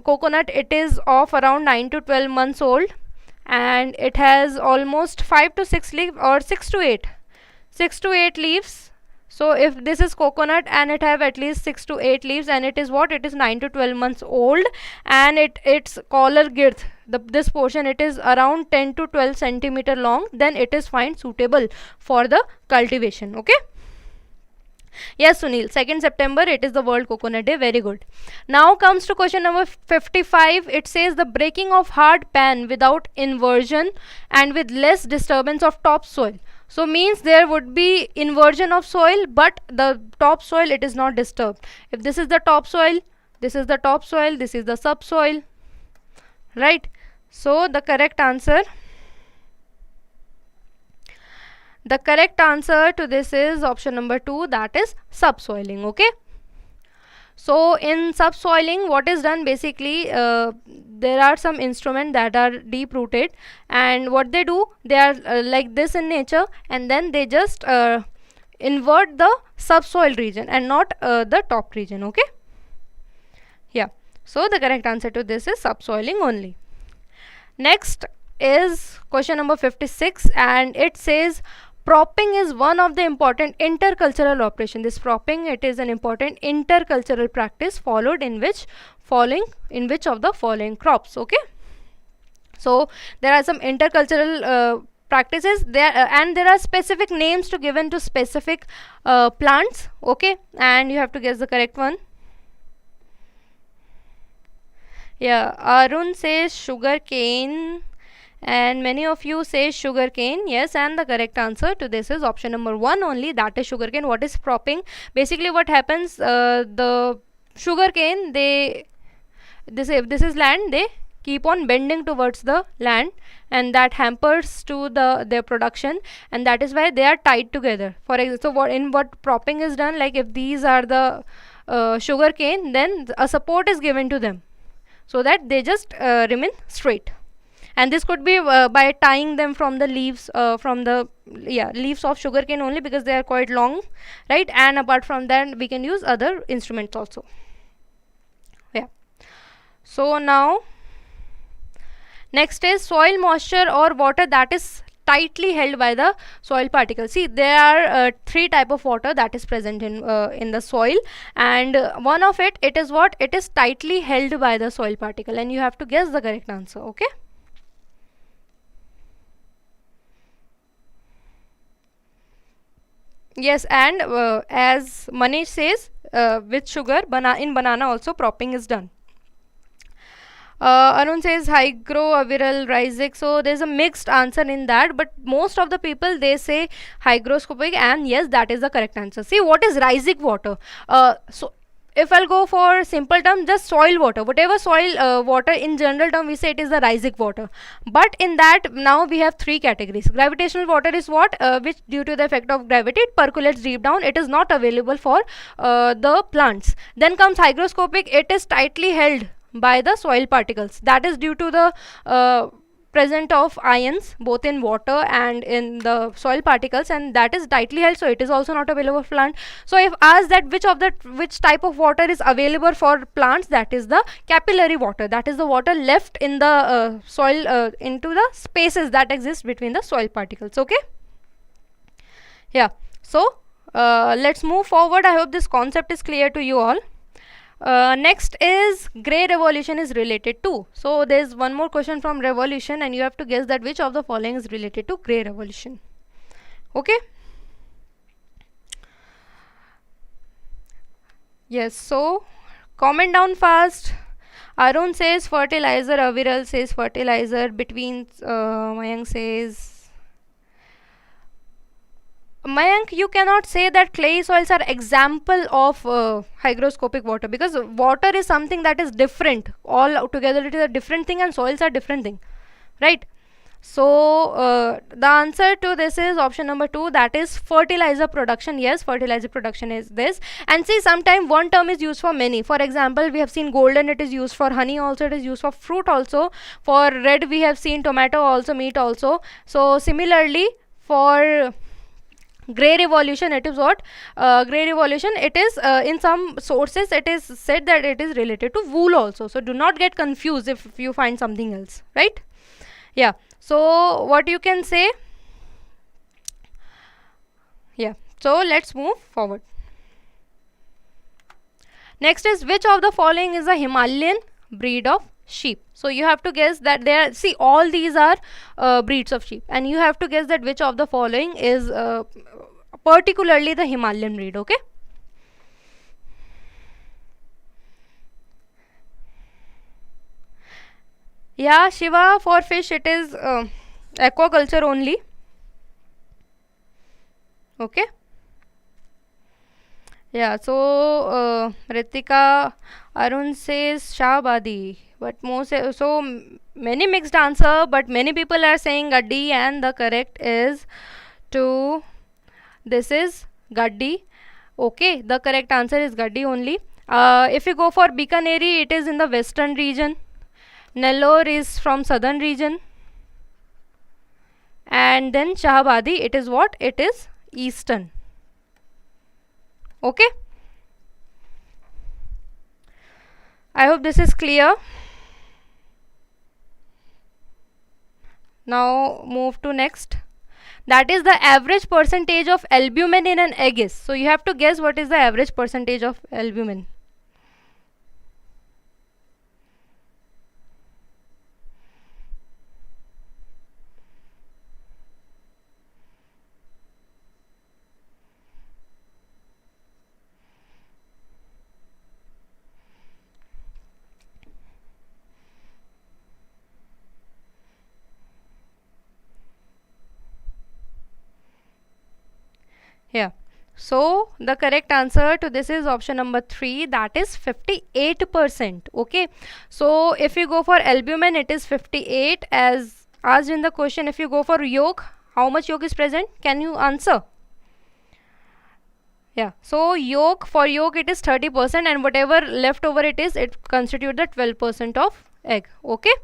coconut, it is of around 9 to 12 months old, and it has almost 5 to 6 leaves, or 6 to 8 leaves. So if this is coconut and it have at least 6 to 8 leaves, and it is what? It is 9 to 12 months old, and its collar girth, this portion, it is around 10 to 12 centimeter long, then it is fine, suitable for the cultivation. Okay. Yes, Sunil, 2nd September, it is the World Coconut Day. Very good. Now comes to question number 55. It says the breaking of hard pan without inversion and with less disturbance of topsoil. So means there would be inversion of soil, but the topsoil, it is not disturbed. If this is the topsoil, this is the topsoil, this is the subsoil, right? So the correct answer to this is option number 2, that is subsoiling. Okay. So in subsoiling, what is done basically, there are some instruments that are deep rooted, and what they do, they are like this in nature, and then they just invert the subsoil region and not the top region. Okay. Yeah. So the correct answer to this is subsoiling only. Next is question number 56, and it says propping is one of the important intercultural operation. This propping, it is an important intercultural practice followed in which of the following crops. Okay, so there are some intercultural practices there, and there are specific names to given to specific plants. Okay, and you have to guess the correct one. Yeah, Arun says sugar cane, and many of you say sugar cane. Yes, and the correct answer to this is option number 1 only, that is sugar cane. What is propping? Basically what happens, the sugar cane, if this is land, they keep on bending towards the land, and that hampers to their production, and that is why they are tied together. For example, so what propping is done, like if these are the sugar cane, then a support is given to them so that they just remain straight. And this could be by tying them from the leaves, leaves of sugarcane only, because they are quite long, right? And apart from that, we can use other instruments also. Yeah. So now, next is soil moisture or water that is tightly held by the soil particles. See, there are 3 type of water that is present in the soil, and one of it is what? It is tightly held by the soil particle, and you have to guess the correct answer. Okay. Yes, and as Manish says, with sugar, in banana also propping is done. Arun says hygroviral rhizic. So there's a mixed answer in that, but most of the people, they say hygroscopic, and yes, that is the correct answer. See, what is rhizic water? So if I'll go for simple term, just soil water, whatever soil water, in general term we say it is the rhizic water. But in that, now we have 3 categories. Gravitational water is what? Which due to the effect of gravity, it percolates deep down. It is not available for the plants. Then comes hygroscopic. It is tightly held by the soil particles. That is due to the present of ions both in water and in the soil particles, and that is tightly held, so it is also not available for plant. So if asked that which type of water is available for plants, that is the capillary water. That is the water left in the soil, into the spaces that exist between the soil particles. Okay. Yeah. So let's move forward. I hope this concept is clear to you all. Next is Gray Revolution is related to. So there's one more question from Revolution, and you have to guess that which of the following is related to Gray Revolution. Okay. Yes, so comment down fast. Arun says fertilizer, Aviral says fertilizer, between Mayank says, Mayank, you cannot say that clay soils are example of hygroscopic water, because water is something that is different. All together it is a different thing, and soils are different thing, right? So the answer to this is option number 2, that is fertilizer production. Yes, fertilizer production is this. And see, sometimes one term is used for many. For example, we have seen golden, it is used for honey also, it is used for fruit also. For red, we have seen tomato also, meat also. So similarly, for Gray Revolution, it is what? Gray Revolution, it is in some sources it is said that it is related to wool also. So do not get confused if you find something else, right? Yeah. So what you can say? Yeah. So let's move forward. Next is, which of the following is a Himalayan breed of sheep? So you have to guess that there. See, all these are breeds of sheep, and you have to guess that which of the following is particularly the Himalayan breed. Okay. Yeah, Shiva, for fish it is aquaculture only. Okay. Yeah, so Ritika, Arun says Shahbadi, but most, so many mixed answer, but many people are saying Gaddi, and the correct is to, this is Gaddi. Okay, the correct answer is Gaddi only. If you go for Bikaneri, it is in the western region. Nellore is from southern region. And then Shahbadi, it is what? It is eastern. Okay. I hope this is clear. Now move to next. that is the average percentage of albumin in an egg is. So you have to guess what is the average percentage of albumin. Yeah. So the correct answer to this is option number 3, that is 58%. Okay. So if you go for albumin, it is 58 as asked in the question. If you go for yolk, how much yolk is present? Can you answer? Yeah. So for yolk it is 30%, and whatever left over it constitutes the 12% of egg. Okay.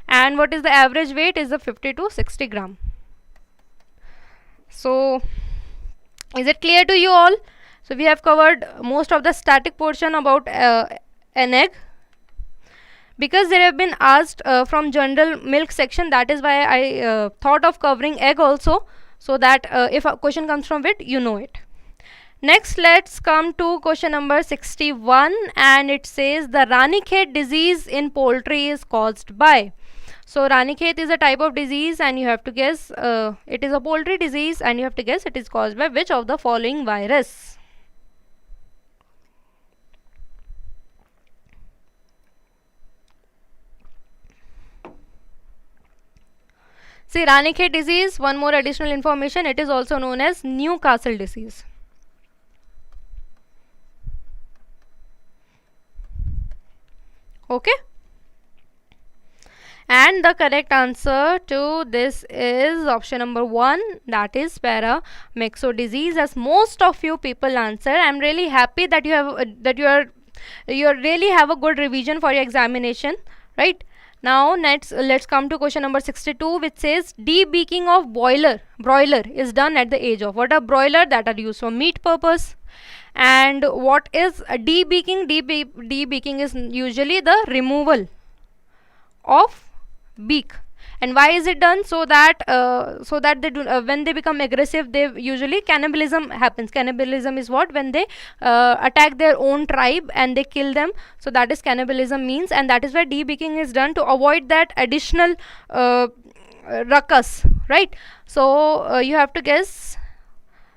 And what is the average weight is the 50 to 60 gram. So is it clear to you all? So we have covered most of the static portion about an egg. Because they have been asked from general milk section, that is why I thought of covering egg also, so that if a question comes from it, you know it. Next, let's come to question number 61, and it says the Ranikhet disease in poultry is caused by. So Ranikhet is a type of disease, and you have to guess it is a poultry disease, and you have to guess it is caused by which of the following virus. See, Ranikhet disease, one more additional information, it is also known as Newcastle disease. Okay. And the correct answer to this is option number 1, that is paramyxo disease, as most of you people answer. I'm really happy that you have you really have a good revision for your examination, right? Now let's come to question number 62, which says debeaking of broiler is done at the age of. What are broiler? That are used for meat purpose. And what is debeaking? Debeaking is usually the removal of beak. And why is it done? So that they do when they become aggressive, they usually cannibalism happens. Cannibalism is what? When they attack their own tribe and they kill them. So that is cannibalism means, and that is why debeaking is done, to avoid that additional ruckus, right? So you have to guess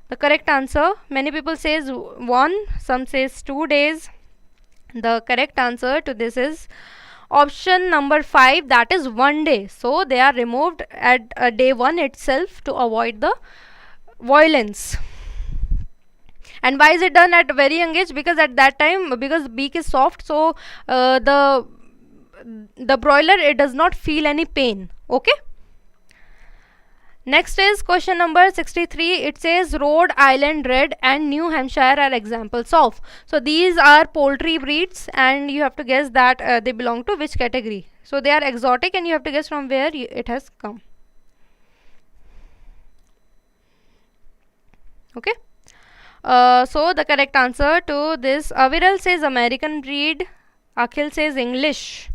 the correct answer. Many people says 1, some says 2 days. The correct answer to this is option number 5, that is 1 day. So they are removed at day 1 itself to avoid the violence. And why is it done at a very young age? Because at that time, because beak is soft, so the broiler, it does not feel any pain. Okay. Next is question number 63. It says Rhode Island Red and New Hampshire are examples of. So these are poultry breeds, and you have to guess that they belong to which category. So they are exotic, and you have to guess from where it has come. Okay. So the correct answer to this, Aviral says American breed, Akhil says English.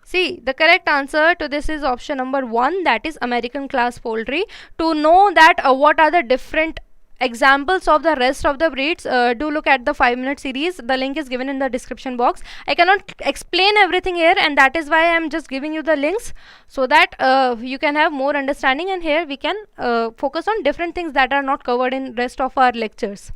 See, the correct answer to this is option number 1, that is American class poultry. To know that what are the different examples of the rest of the breeds, do look at the 5-minute series. The link is given in the description box. I cannot explain everything here, and that is why I am just giving you the links, so that you can have more understanding, and here we can focus on different things that are not covered in rest of our lectures.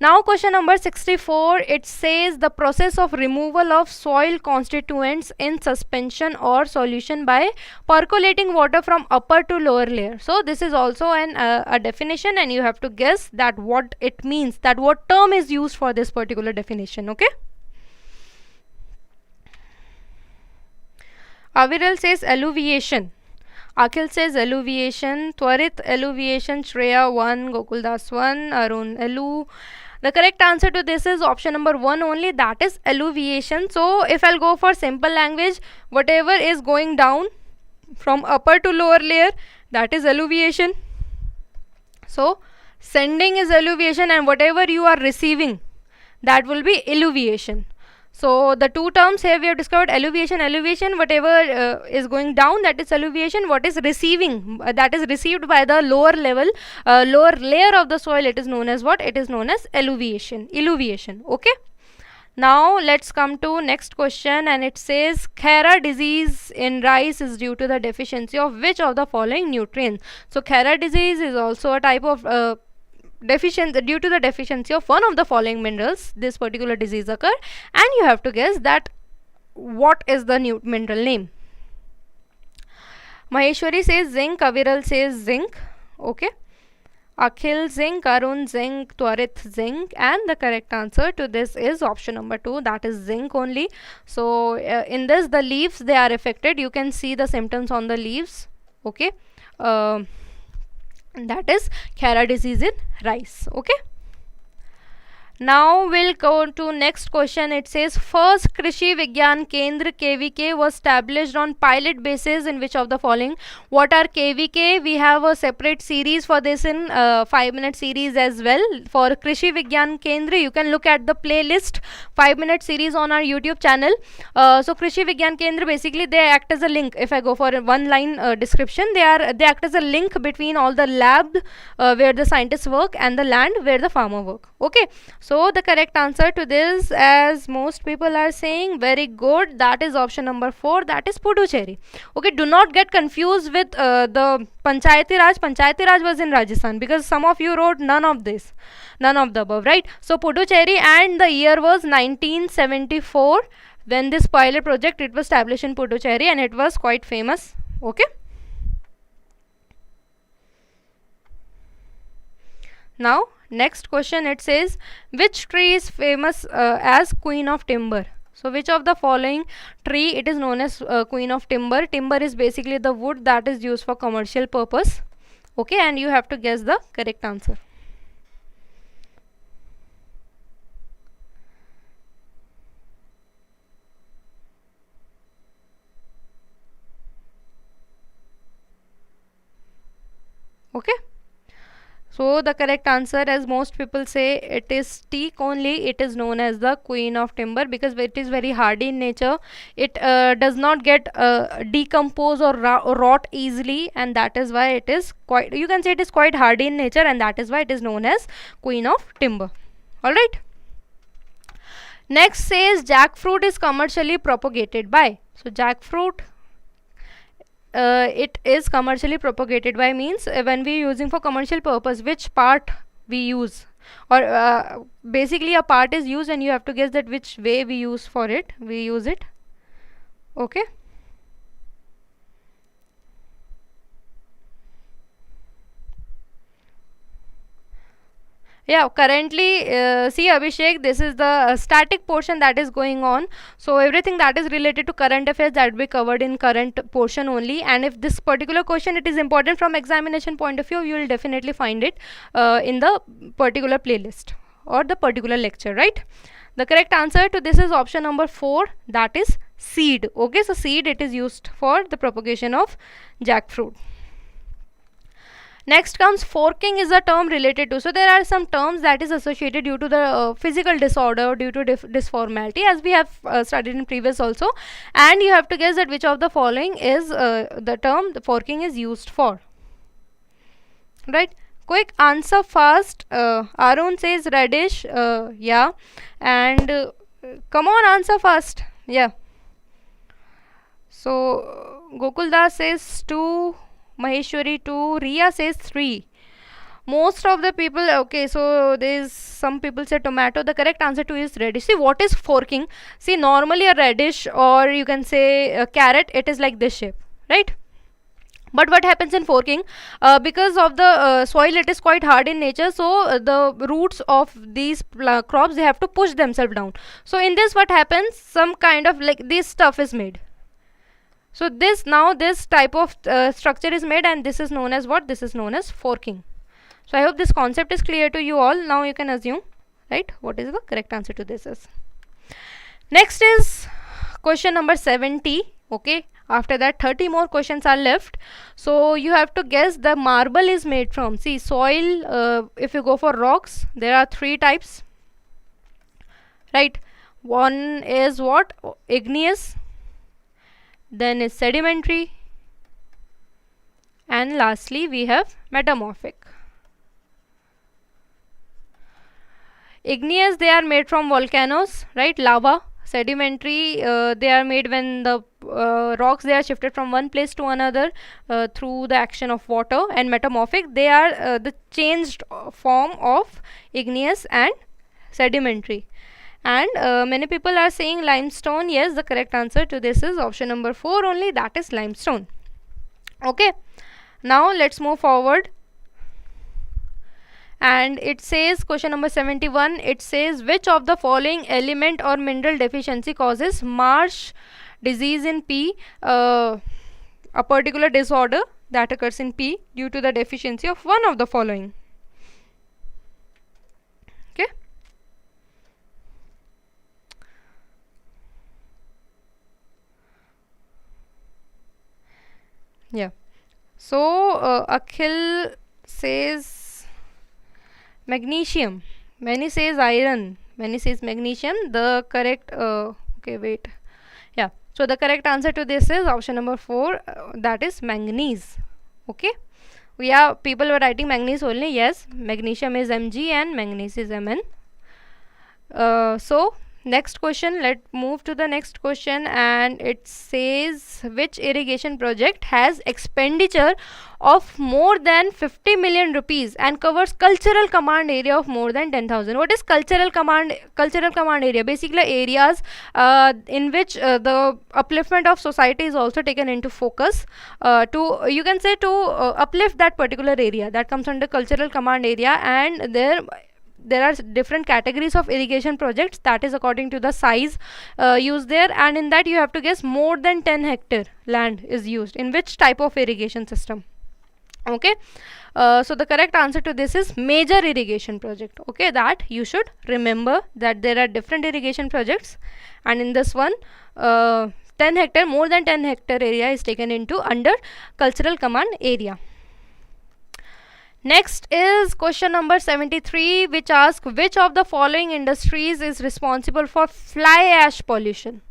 Now question number 64, it says the process of removal of soil constituents in suspension or solution by percolating water from upper to lower layer. So this is also a definition, and you have to guess that what it means, that what term is used for this particular definition. Okay. Aviral says alluviation. Akhil says alluviation. Twarit alluviation. Shreya 1. Gokuldas 1. Arun allu. The correct answer to this is option number 1 only, that is alluviation. So if I'll go for simple language, whatever is going down from upper to lower layer, that is alluviation. So sending is alluviation, and whatever you are receiving, that will be illuviation. So the two terms here we have discovered: alluviation. Alluviation, whatever is going down, that is alluviation. What is receiving, that is received by the lower level, lower layer of the soil, it is known as what? It is known as alluviation. Alluviation. Okay. Now let's come to next question, and it says Khera disease in rice is due to the deficiency of which of the following nutrients? So Khera disease is also a type of deficiency, due to the deficiency of one of the following minerals this particular disease occur, and you have to guess that what is the mineral name. Maheshwari says zinc, Aviral says zinc. Okay. Akhil zinc, Arun zinc, Twarit zinc, and the correct answer to this is option number 2, that is zinc only. So in this, the leaves, they are affected. You can see the symptoms on the leaves. Okay. That is Khera disease in rice. Okay. Now we'll go to next question. It says first Krishi Vigyan Kendra KVK was established on pilot basis in which of the following? What are KVK? We have a separate series for this in 5-minute series as well. For Krishi Vigyan Kendra, you can look at the playlist 5-minute series on our YouTube channel. So Krishi Vigyan Kendra, basically they act as a link. If I go for a one-line description, they act as a link between all the lab where the scientists work and the land where the farmer work. Okay. So the correct answer to this, as most people are saying, very good, that is option number 4, that is Puducherry. Okay, do not get confused with the Panchayati Raj. Panchayati Raj was in Rajasthan, because some of you wrote none of this, none of the above, right? So Puducherry, and the year was 1974 when this pilot project, it was established in Puducherry, and it was quite famous. Okay. Now next question, it says which tree is famous as queen of timber? So which of the following tree it is known as queen of timber? Timber is basically the wood that is used for commercial purpose. Okay, and you have to guess the correct answer. Okay. So the correct answer, as most people say, it is teak only. It is known as the queen of timber because it is very hardy in nature. It does not get decompose or rot easily, and that is why it is quite, you can say it is quite hardy in nature, and that is why it is known as queen of timber. Alright. Next says jackfruit is commercially propagated by. So jackfruit, it is commercially propagated by means when we are using for commercial purpose, which part we use, or basically a part is used and you have to guess that which way we use it. Okay. Yeah, currently see Abhishek, this is the static portion that is going on. So everything that is related to current affairs, that will be covered in current portion only. And if this particular question, it is important from examination point of view, you will definitely find it in the particular playlist or the particular lecture, right? The correct answer to this is option number 4, that is seed. Okay, so seed, it is used for the propagation of jackfruit. Next comes forking is a term related to. So there are some terms that is associated due to the physical disorder, due to disformality, as we have studied in previous also. And you have to guess that which of the following is the term the forking is used for. Right? Quick answer fast. Arun says reddish. Yeah. And come on, answer fast. Yeah. So Gokuldas says 2. Maheshwari 2, Riya says 3. Most of the people, okay, so there's some people say tomato. The correct answer to is reddish. See, what is forking? See, normally a radish, or you can say a carrot, it is like this shape, right? But what happens in forking, because of the soil, it is quite hard in nature, so the roots of these crops, they have to push themselves down. So in this, what happens, some kind of like this stuff is made. So this type of structure is made, and this is known as what? This is known as forking. So I hope this concept is clear to you all. Now you can assume, right, what is the correct answer to this is. Next is question number 70. Okay, after that 30 more questions are left. So you have to guess the marble is made from. See, soil, if you go for rocks, there are 3 types, right? One is what? Igneous, then is sedimentary, and lastly we have metamorphic. Igneous, they are made from volcanoes, right? Lava. Sedimentary, they are made when the rocks, they are shifted from one place to another through the action of water. And metamorphic, they are the changed form of igneous and sedimentary. And many people are saying limestone. Yes, the correct answer to this is option number 4 only, that is limestone. Okay, now let's move forward. And it says, question number 71, it says, which of the following element or mineral deficiency causes marsh disease in pea? A particular disorder that occurs in pea due to the deficiency of one of the following. Okay. Yeah. So Akhil says magnesium, many says iron, many says magnesium. The correct okay, wait, yeah, so the correct answer to this is option number 4, that is manganese. Okay, people were writing manganese only. Yes, magnesium is Mg and manganese is Mn. So next question, let's move to the next question. And it says, which irrigation project has expenditure of more than 50 million rupees and covers cultural command area of more than 10,000? What is cultural command area? Basically areas in which the upliftment of society is also taken into focus, to, you can say, to uplift that particular area, that comes under cultural command area. And there are different categories of irrigation projects, that is according to the size used there. And in that you have to guess more than 10 hectare land is used in which type of irrigation system. Okay, so the correct answer to this is major irrigation project. Okay, that you should remember, that there are different irrigation projects, and in this one 10 hectare, more than 10 hectare area is taken into under cultural command area. Next is question number 73, which asks, which of the following industries is responsible for fly ash pollution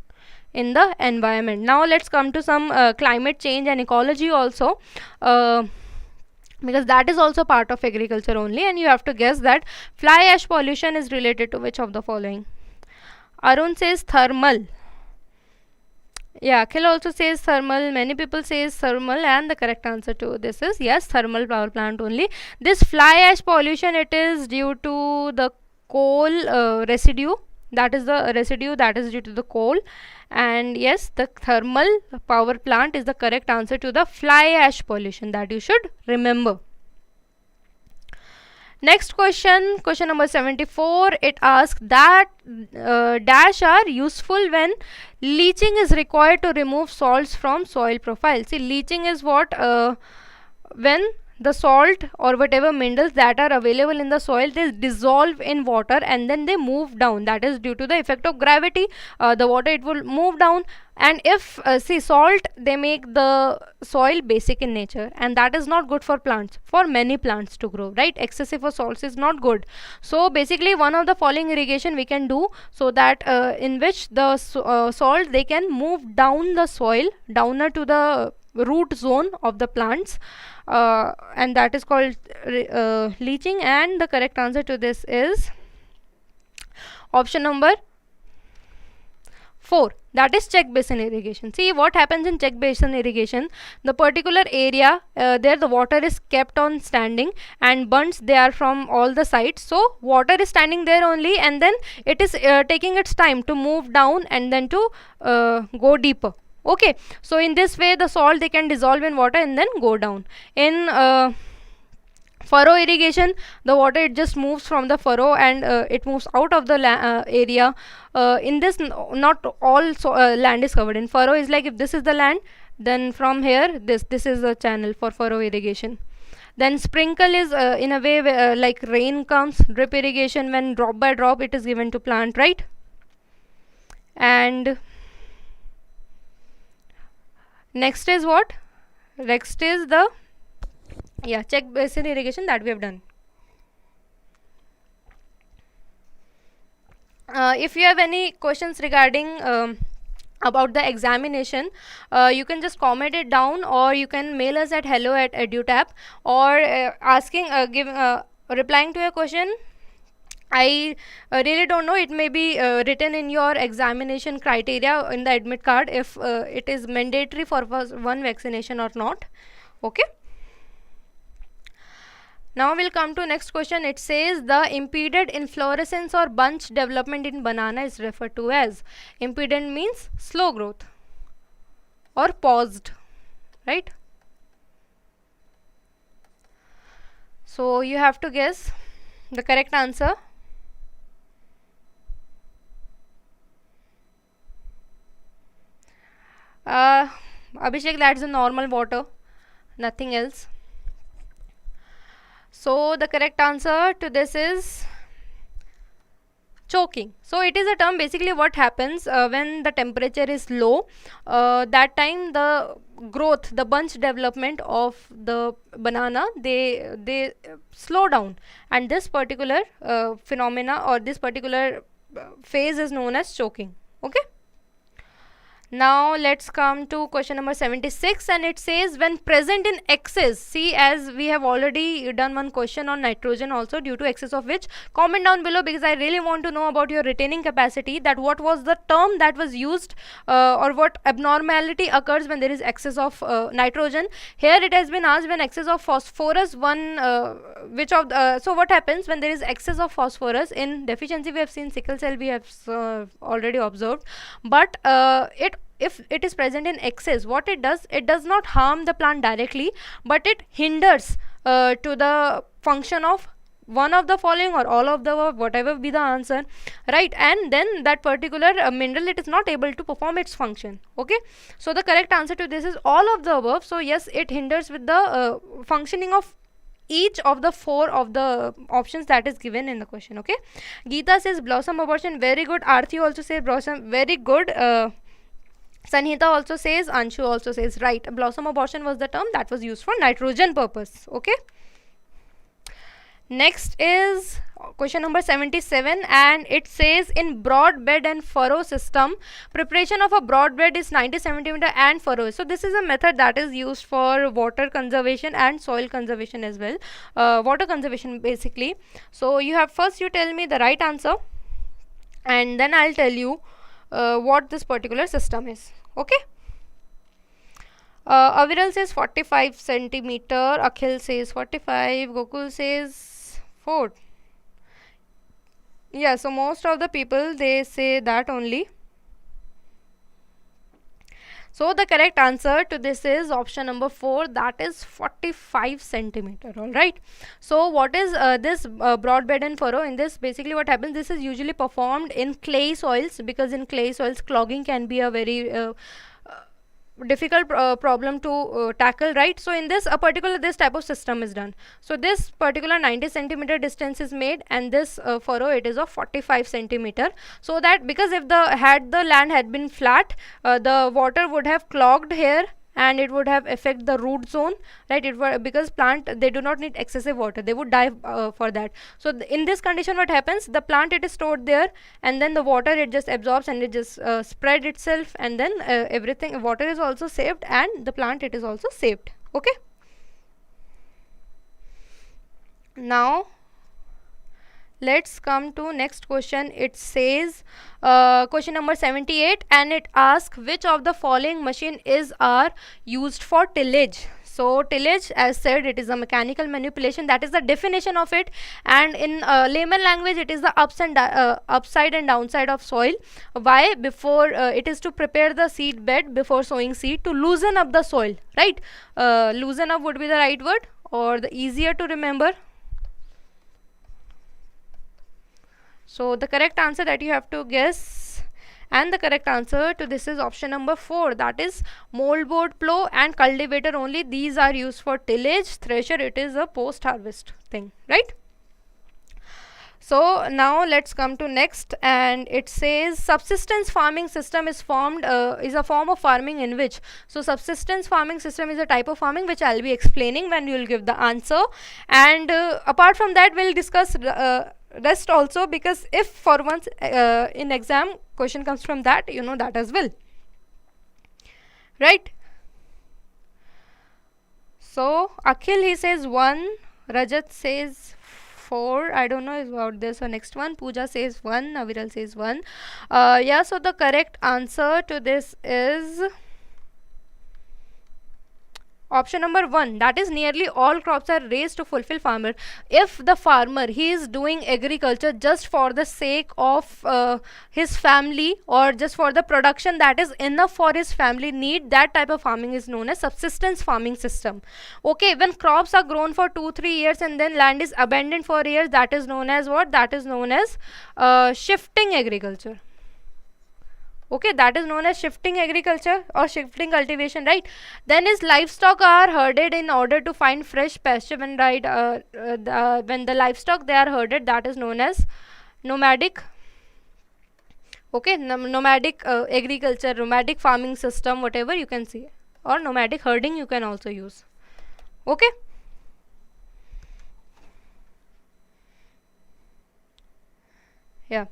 in the environment? Now let's come to some climate change and ecology also, because that is also part of agriculture only, and you have to guess that fly ash pollution is related to which of the following. Arun says thermal. Yeah, Akhil also says thermal, many people says thermal, and the correct answer to this is yes, thermal power plant only. This fly ash pollution, it is due to the coal residue, that is the residue that is due to the coal. And yes, the thermal power plant is the correct answer to the fly ash pollution, that you should remember. Next question, question number 74, it asks that dash are useful when leaching is required to remove salts from soil profile. See, leaching is what? When the salt or whatever minerals that are available in the soil, they dissolve in water and then they move down. That is due to the effect of gravity. The water, it will move down. And if see, salt, they make the soil basic in nature, and that is not good for plants, for many plants to grow, right? Excessive of salts is not good. So basically one of the following irrigation we can do, so that in which the salt, they can move down the soil, downer to the root zone of the plants, and that is called leaching. And the correct answer to this is option number 4, that is check basin irrigation. See what happens in check basin irrigation, the particular area there the water is kept on standing, and bunds, they are from all the sides, so water is standing there only, and then it is taking its time to move down and then to go deeper. Okay, so in this way the salt, they can dissolve in water and then go down. In furrow irrigation, the water, it just moves from the furrow and it moves out of the area. In this, not all land is covered. In furrow is like, if this is the land, then from here this is the channel for furrow irrigation. Then sprinkle is in a way like rain comes, drip irrigation, when drop by drop it is given to plant, right? And next is what? Next is the check basin irrigation that we have done. if you have any questions regarding about the examination, you can just comment it down, or you can mail us at hello@edutap, or replying to your question. I really don't know, it may be written in your examination criteria in the admit card if it is mandatory for one vaccination or not. Okay. Now we'll come to next question. It says the impeded inflorescence or bunch development in banana is referred to as. Impeded means slow growth or paused, right? So you have to guess the correct answer. Abhishek, that's the normal water, nothing else. So the correct answer to this is choking. So it is a term, basically what happens when the temperature is low, that time the growth, the bunch development of the banana, they slow down, and this particular phenomena or this particular phase is known as choking. Okay. Now let's come to question number 76, and it says when present in excess. See, as we have already done one question on nitrogen also, due to excess of which, comment down below, because I really want to know about your retaining capacity, that what was the term that was used or what abnormality occurs when there is excess of nitrogen. Here it has been asked when excess of phosphorus, so what happens when there is excess of phosphorus in deficiency? We have seen sickle cell, we have already observed, but if it is present in excess, what it does not harm the plant directly, but it hinders to the function of one of the following or all of the above, whatever be the answer, right? And then that particular mineral, it is not able to perform its function. Okay, so the correct answer to this is all of the above. So yes, it hinders with the functioning of each of the 4 of the options that is given in the question. Okay, Geeta says blossom abortion, very good. Arthi also says blossom, very good. Sanhita also says, Anshu also says, right, blossom abortion was the term that was used for nitrogen purpose. Okay. Next is question number 77, and it says in broad bed and furrow system, preparation of a broad bed is 90 centimeter and furrow. So this is a method that is used for water conservation and soil conservation as well. Water conservation basically. So you have first you tell me the right answer, and then I'll tell you what this particular system is. Okay. Aviral says 45 centimeter, Akhil says 45, Gokul says 4. Yeah, so most of the people, they say that only. So the correct answer to this is option number 4, that is 45 centimeter. All right. So what is this broad bed and furrow? In this, basically what happens, this is usually performed in clay soils, because in clay soils clogging can be a very difficult problem to tackle, right? So in this this type of system is done. So this particular 90 centimeter distance is made, and this furrow, it is of 45 centimeter, so that because if the land had been flat, the water would have clogged here and it would have affect the root zone, right? Because plant, they do not need excessive water, they would die for that. So in this condition, what happens, the plant, it is stored there, and then the water, it just absorbs and it just spread itself, and then everything, water is also saved and the plant, it is also saved. Okay. Now let's come to next question. It says question number 78, and it asks which of the following machine are used for tillage. So tillage, as said, it is a mechanical manipulation, that is the definition of it, and in layman language, it is the upside and downside of soil. Why? Before it is to prepare the seed bed before sowing seed, to loosen up the soil, right? Loosen up would be the right word, or the easier to remember. So the correct answer that you have to guess, and the correct answer to this is option number 4, that is mould-board, plough and cultivator only. These are used for tillage. Thresher, it is a post-harvest thing, right? So now let's come to next, and it says subsistence farming system is a form of farming in which. So subsistence farming system is a type of farming which I'll be explaining when you will give the answer, and apart from that, we'll discuss rest also, because if for once in exam question comes from that, you know that as well, right? So Akhil, he says 1, Rajat says 4, I don't know about this. Next one, Pooja says 1, Aviral says 1. Yeah, so the correct answer to this is option number 1, that is nearly all crops are raised to fulfill farmer. If the farmer, he is doing agriculture just for the sake of his family, or just for the production that is enough for his family need, that type of farming is known as subsistence farming system. Okay, when crops are grown for 2-3 years and then land is abandoned for years, that is known as what? That is known as shifting agriculture. Okay, that is known as shifting agriculture or shifting cultivation, right? Then his livestock are herded in order to find fresh pasture. When when the livestock they are herded, that is known as nomadic. Okay, nomadic agriculture, nomadic farming system, whatever you can see, or nomadic herding you can also use. Okay. Yeah.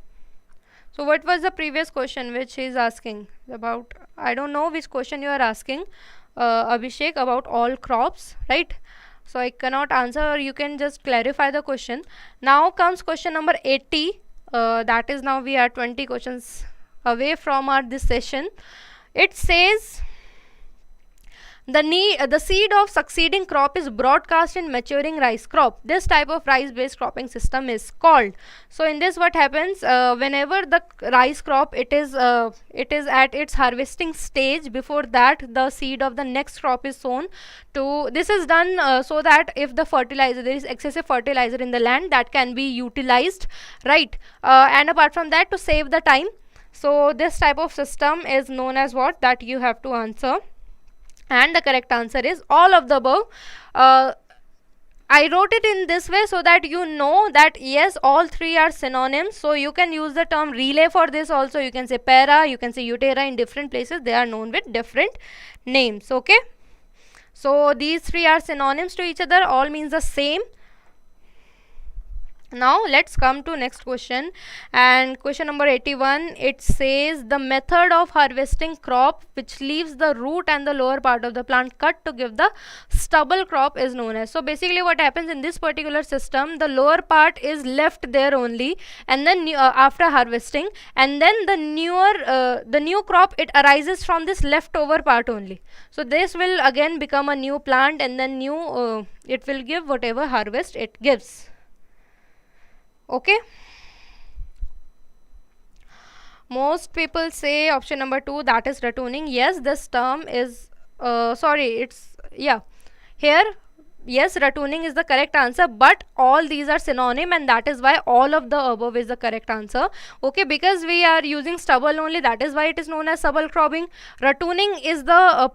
So what was the previous question which he is asking about? I don't know which question you are asking, Abhishek, about all crops, right? So I cannot answer, or you can just clarify the question. Now comes question number 80. That is, now we are 20 questions away from this session. It says the seed of succeeding crop is broadcast in maturing rice crop. This type of rice based cropping system is called. So in this what happens, whenever the rice crop it is at its harvesting stage, before that the seed of the next crop is sown. This is done so that if the fertilizer, there is excessive fertilizer in the land, that can be utilized, right? And apart from that, to save the time. So this type of system is known as what? That you have to answer. And the correct answer is all of the above. I wrote it in this way so that you know that yes, all three are synonyms. So you can use the term relay for this also. You can say para, you can say utera. In different places they are known with different names. Okay, so these three are synonyms to each other, all means the same. Now let's come to next question, and question number 81. It says the method of harvesting crop which leaves the root and the lower part of the plant cut to give the stubble crop is known as. So basically what happens in this particular system, the lower part is left there only, and then after harvesting, and then the new crop, it arises from this leftover part only. So this will again become a new plant, and then new it will give whatever harvest it gives. Okay, most people say option number 2, that is ratooning. Yes, this term is here, yes, ratooning is the correct answer, but all these are synonym, and that is why all of the above is the correct answer. Okay, because we are using stubble only, that is why it is known as stubble cropping. Ratooning is the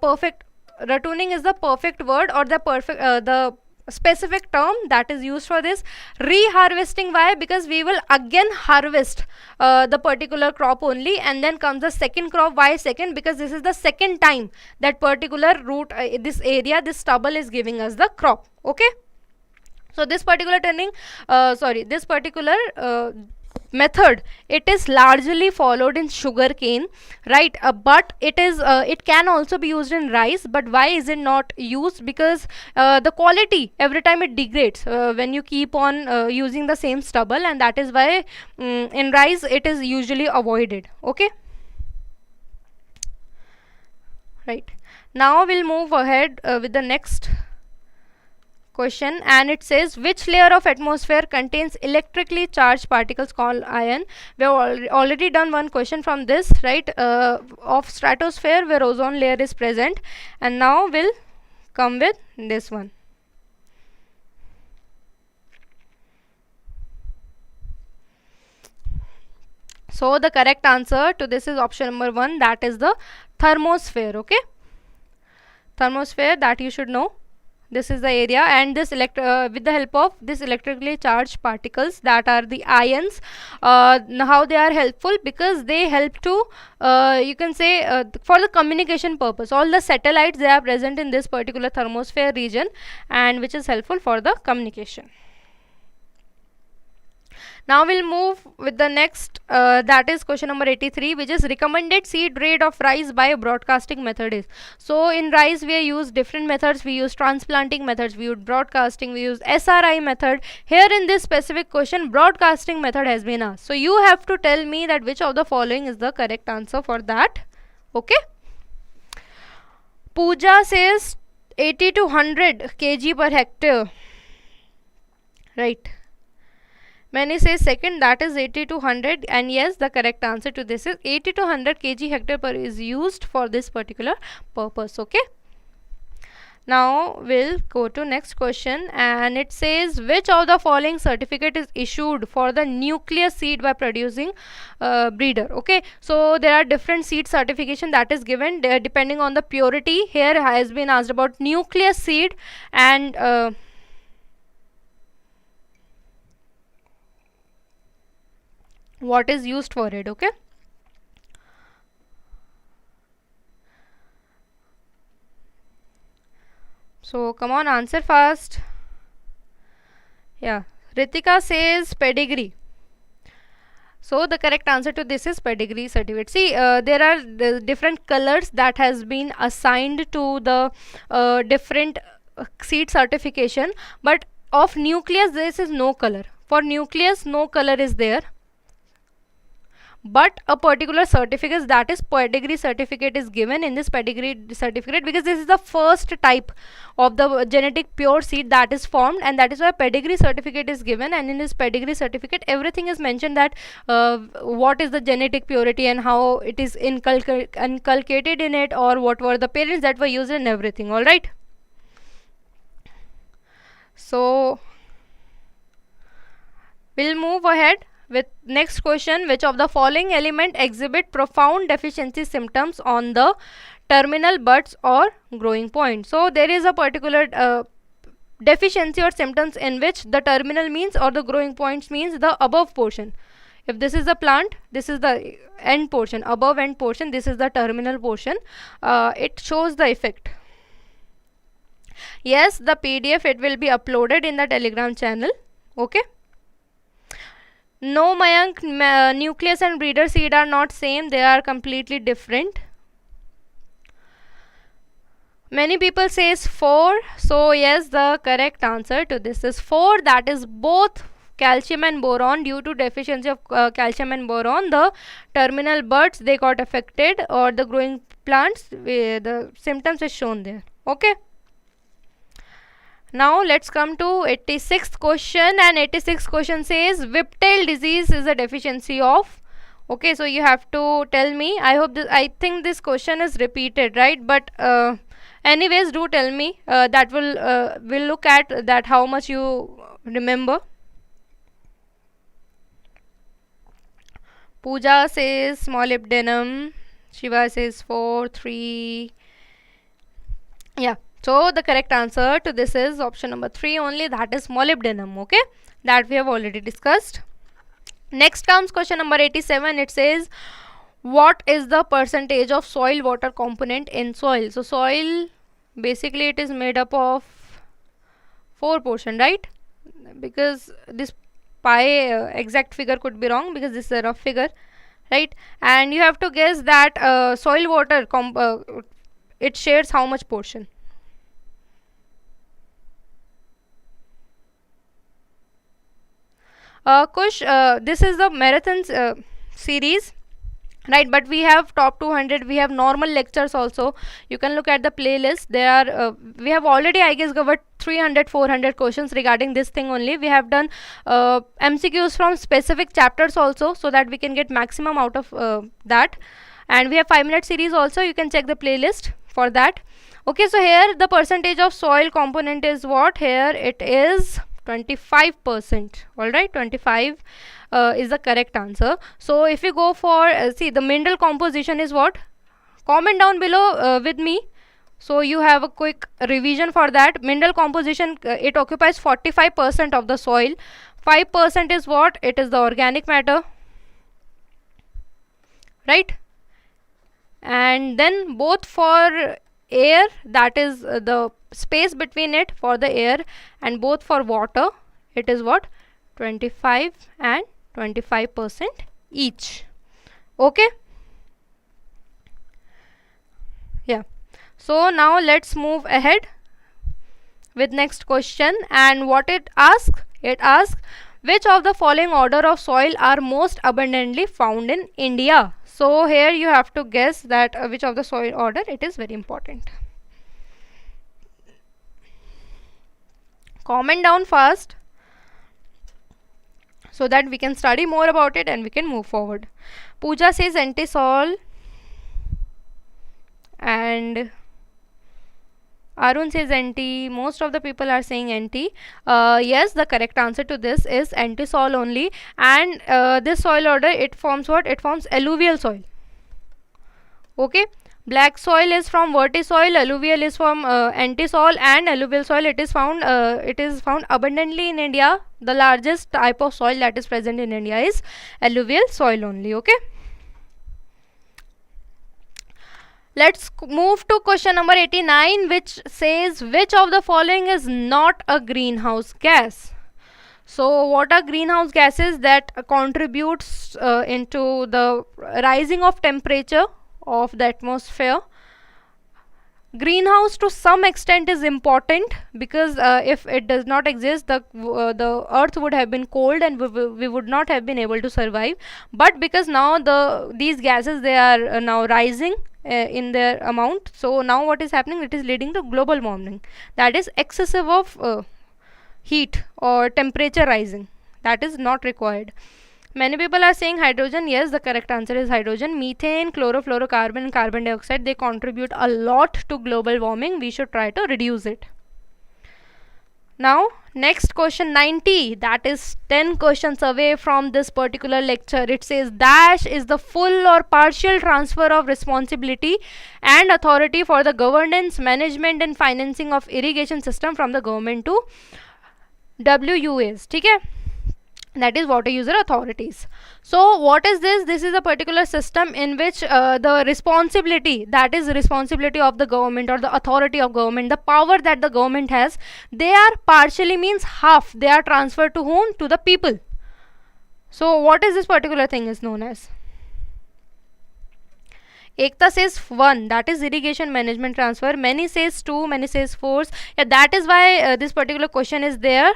perfect word, or the specific term that is used for this. Reharvesting, why? Because we will again harvest the particular crop only, and then comes the second crop. Why second? Because this is the second time that particular root, this area, this stubble is giving us the crop. Okay, so this particular method, it is largely followed in sugarcane, right? But it can also be used in rice. But why is it not used? Because the quality every time it degrades when you keep on using the same stubble, and that is why in rice it is usually avoided. Okay, right, now we'll move ahead with the next question, and it says which layer of atmosphere contains electrically charged particles called ion. We have already done one question from this, right, of stratosphere, where ozone layer is present, and now we'll come with this one. So the correct answer to this is option number 1, that is the thermosphere. Okay, thermosphere, that you should know. This is the area, and this with the help of this electrically charged particles, that are the ions, how they are helpful, because they help to you can say for the communication purpose. All the satellites, they are present in this particular thermosphere region, and which is helpful for the communication. Now we'll move with the next, that is question number 83, which is recommended seed rate of rice by broadcasting method is. So in rice we use different methods. We use transplanting methods, we use broadcasting, we use SRI method. Here in this specific question, broadcasting method has been asked. So you have to tell me that which of the following is the correct answer for that. Okay. Pooja says 80 to 100 kg per hectare. Right. Many say second, that is 80 to 100, and yes, the correct answer to this is 80 to 100 kg hectare per is used for this particular purpose. Okay. Now we'll go to next question, and it says which of the following certificate is issued for the nucleus seed by producing breeder. Okay, so there are different seed certification that is given depending on the purity. Here has been asked about nucleus seed and what is used for it. Okay, so come on, answer fast. Yeah, Ritika says pedigree. So the correct answer to this is pedigree certificate. See, there are different colors that has been assigned to the different seed certification, but of nucleus this is no color. For nucleus no color is there, but a particular certificate, that is pedigree certificate, is given in this pedigree certificate because this is the first type of the genetic pure seed that is formed, and that is why pedigree certificate is given. And in this pedigree certificate everything is mentioned, that what is the genetic purity and how it is inculcated in it, or what were the parents that were used, and everything. All right, so we'll move ahead with next question. Which of the following element exhibit profound deficiency symptoms on the terminal buds or growing point? So there is a particular deficiency or symptoms in which the terminal means or the growing points means the above portion. If this is the plant, this is the end portion, above end portion, this is the terminal portion. It shows the effect. Yes, the PDF, it will be uploaded in the Telegram channel. Okay. No, Mayank, nucleus and breeder seed are not same, they are completely different. Many people says 4, so yes, the correct answer to this is 4, that is both calcium and boron. Due to deficiency of calcium and boron, the terminal buds, they got affected, or the growing plants, the symptoms is shown there. Okay. Now let's come to 86th question, and 86th question says Whiptail disease is a deficiency of. Okay, so you have to tell me. I think this question is repeated, right? But anyways, do tell me. That we'll look at that how much you remember. Pooja says molybdenum. Shiva says 4, 3. Yeah. So the correct answer to this is option number 3 only, that is molybdenum. Okay, that we have already discussed. Next comes question number 87. It says what is the percentage of soil water component in soil? So soil, basically it is made up of 4 portion, right? Because this exact figure could be wrong because this is a rough figure, right? And you have to guess that soil water it shares how much portion. Kush, this is the marathon series, right? But we have top 200, we have normal lectures also. You can look at the playlist. There are we have already, I guess, covered 300-400 questions regarding this thing only. We have done MCQs from specific chapters also, so that we can get maximum out of that. And we have 5-minute series also. You can check the playlist for that. Okay, so here the percentage of soil component is what? Here it is 25%. All right, 25 is the correct answer. So if you go for see, the mineral composition is what? Comment down below with me, so you have a quick revision for that. Mineral composition, it occupies 45% of the soil. 5% is what? It is the organic matter, right? And then both for air, that is the space between it for the air, and both for water, it is what? 25 and 25% each. Okay. Yeah. So now let's move ahead with next question. And what it asks? It asks, which of the following order of soil are most abundantly found in India? So here you have to guess that which of the soil order. It is very important. Comment down fast so that we can study more about it and we can move forward. Pooja says anti-soil, and Arun says anti. Most of the people are saying anti. Yes, the correct answer to this is anti-soil only. And this soil order, it forms what? It forms alluvial soil. Okay. Black soil is from vertisoil, alluvial is from anti-soil, and alluvial soil it is found abundantly in India. The largest type of soil that is present in India is alluvial soil only. Okay. Let's move to question number 89, which says, which of the following is not a greenhouse gas? So what are greenhouse gases that contributes into the rising of temperature of the atmosphere? Greenhouse to some extent is important, because if it does not exist, the earth would have been cold and we would not have been able to survive. But because now these gases, they are now rising in their amount, so now what is happening, it is leading to global warming, that is excessive of heat or temperature rising, that is not required. Many people are saying hydrogen. Yes, the correct answer is hydrogen. Methane, chlorofluorocarbon and carbon dioxide, they contribute a lot to global warming. We should try to reduce it. Now next question 90, that is 10 questions away from this particular lecture. It says, dash is the full or partial transfer of responsibility and authority for the governance, management and financing of irrigation system from the government to WUAs. Okay? That is water user authorities. So what is this? This is a particular system in which the responsibility, that is responsibility of the government or the authority of government, the power that the government has, they are partially, means half, they are transferred to whom? To the people. So what is this particular thing is known as? Ekta says 1, that is irrigation management transfer. Many says 2, many says 4. Yeah, that is why this particular question is there,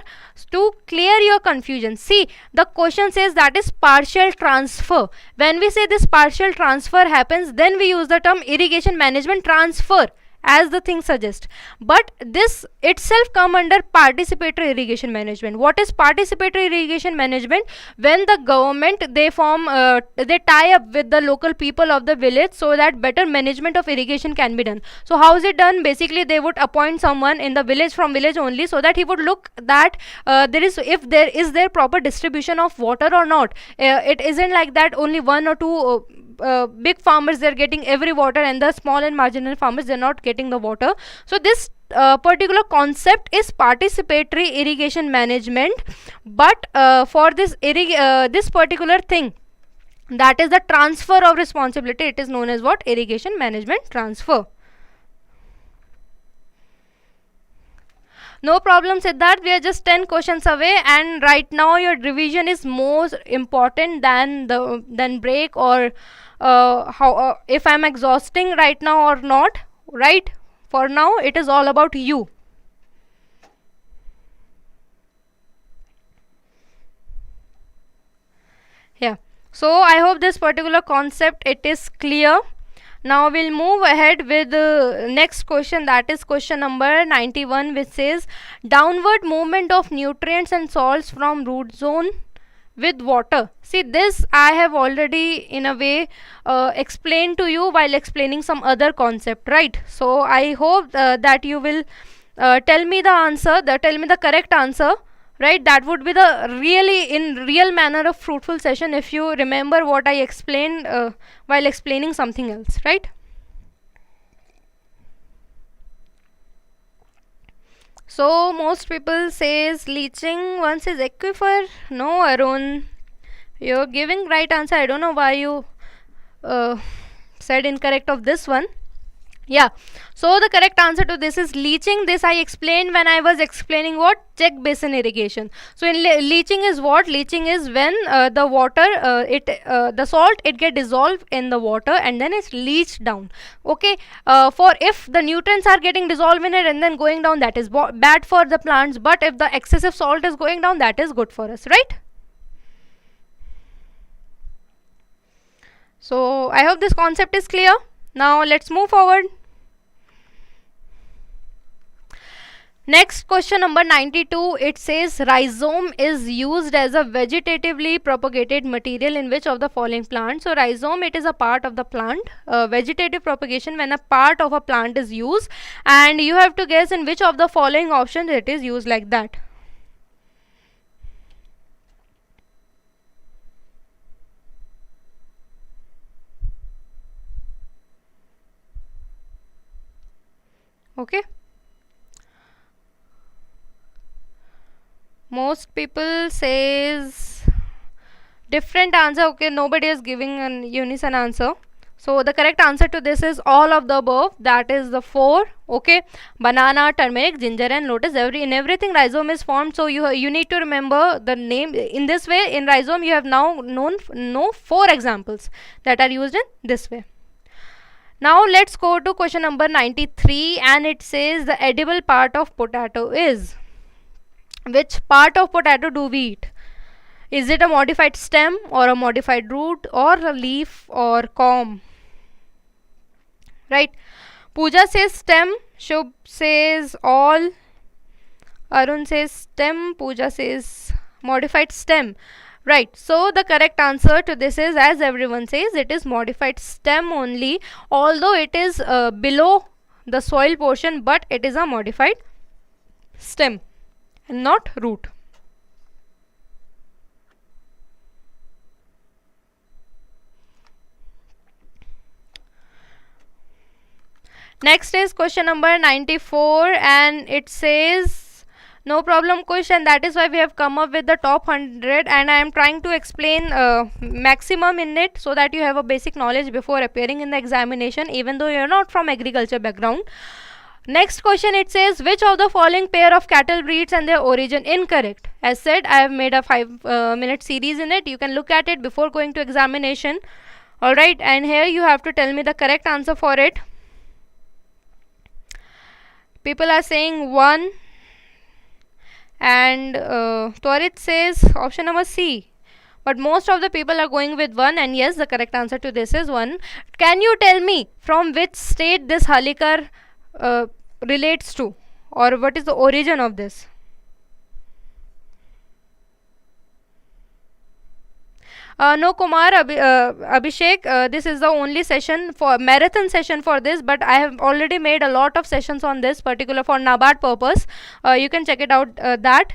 to clear your confusion. See, the question says that is partial transfer. When we say this partial transfer happens, then we use the term irrigation management transfer, as the thing suggests. But this itself come under participatory irrigation management. What is participatory irrigation management? When the government, they tie up with the local people of the village so that better management of irrigation can be done. So how is it done? Basically they would appoint someone in the village, from village only, so that he would look that if there is proper distribution of water or not. It isn't like that only one or two big farmers, they are getting every water, and the small and marginal farmers, they are not getting the water. So this particular concept is participatory irrigation management. But for this this particular thing, that is the transfer of responsibility, it is known as what? Irrigation management transfer. No problem, Siddharth. We are just 10 questions away, and right now your revision is more important than break or if I'm exhausting right now or not. Right? For now, it is all about you. Yeah. So I hope this particular concept, it is clear. Now we'll move ahead with the next question, that is question number 91, which says downward movement of nutrients and salts from root zone with water. See, this I have already in a way explained to you while explaining some other concept, right? So I hope that you will tell me the answer, tell me the correct answer, right? That would be the real manner of fruitful session if you remember what I explained while explaining something else, right? So most people says leaching, one says aquifer. No, Arun, you're giving right answer. I don't know why you said incorrect of this one. Yeah, so the correct answer to this is leaching. This I explained when I was explaining what check basin irrigation. So in leaching is what? Leaching is when the water, the salt, it get dissolved in the water and then it's leached down. Okay, for if the nutrients are getting dissolved in it and then going down, that is bad for the plants. But if the excessive salt is going down, that is good for us, right? So I hope this concept is clear. Now let's move forward. Next, question number 92, it says rhizome is used as a vegetatively propagated material in which of the following plants? So rhizome, it is a part of the plant. Vegetative propagation, when a part of a plant is used, and you have to guess in which of the following options it is used like that. Okay. Most people says different answer. Okay, nobody is giving an unison answer. So the correct answer to this is all of the above. That is the 4. Okay, banana, turmeric, ginger and lotus. In everything rhizome is formed. So you need to remember the name. In this way, in rhizome you have now know 4 examples that are used in this way. Now let's go to question number 93, and it says the edible part of potato is. Which part of potato do we eat? Is it a modified stem or a modified root or a leaf or corm? Right. Pooja says stem, Shubh says all, Arun says stem, Pooja says modified stem. Right, so the correct answer to this is, as everyone says, it is modified stem only, although it is below the soil portion, but it is a modified stem and not root. Next is question number 94, and it says no problem question. That is why we have come up with the top 100, and I am trying to explain maximum in it so that you have a basic knowledge before appearing in the examination, even though you are not from agriculture background. Next question, it says which of the following pair of cattle breeds and their origin? Incorrect. As said, I have made a 5-minute series in it. You can look at it before going to examination. Alright, and here you have to tell me the correct answer for it. People are saying 1, and Twarit says option number C. But most of the people are going with 1, and yes, the correct answer to this is 1. Can you tell me from which state this halikar relates to, or what is the origin of this? No, Kumar, Abhishek, this is the only session for marathon session for this, but I have already made a lot of sessions on this particular for NABARD purpose. You can check it out that.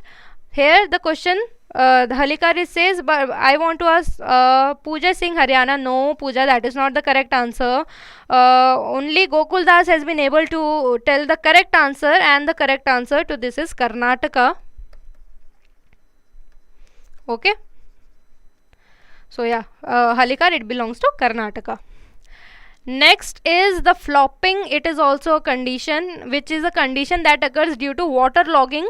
Here the question, the Halikar says, but I want to ask Pooja Singh, Haryana. No, Pooja, that is not the correct answer. Only Gokul Das has been able to tell the correct answer, and the correct answer to this is Karnataka. Okay. So yeah, Halikar, it belongs to Karnataka. Next is the flopping. It is also a condition, which is a condition that occurs due to water logging,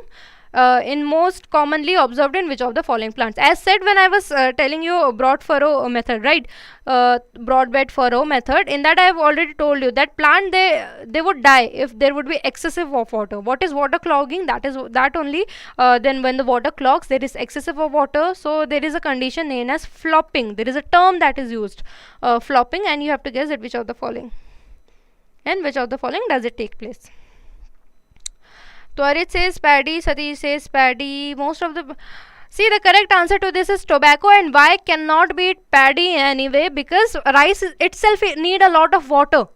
in most commonly observed in which of the following plants? As said when I was telling you broad furrow method, right? Broadbed furrow method, in that I have already told you that plant, they would die if there would be excessive of water. What is water clogging? That is that only then when the water clogs, there is excessive of water, so there is a condition known as flopping. There is a term that is used, flopping, and you have to guess at which of the following, and which of the following does it take place. Twarit says paddy, Satish says paddy. Most of the see, the correct answer to this is tobacco. And why cannot be paddy anyway? Because rice itself need a lot of water.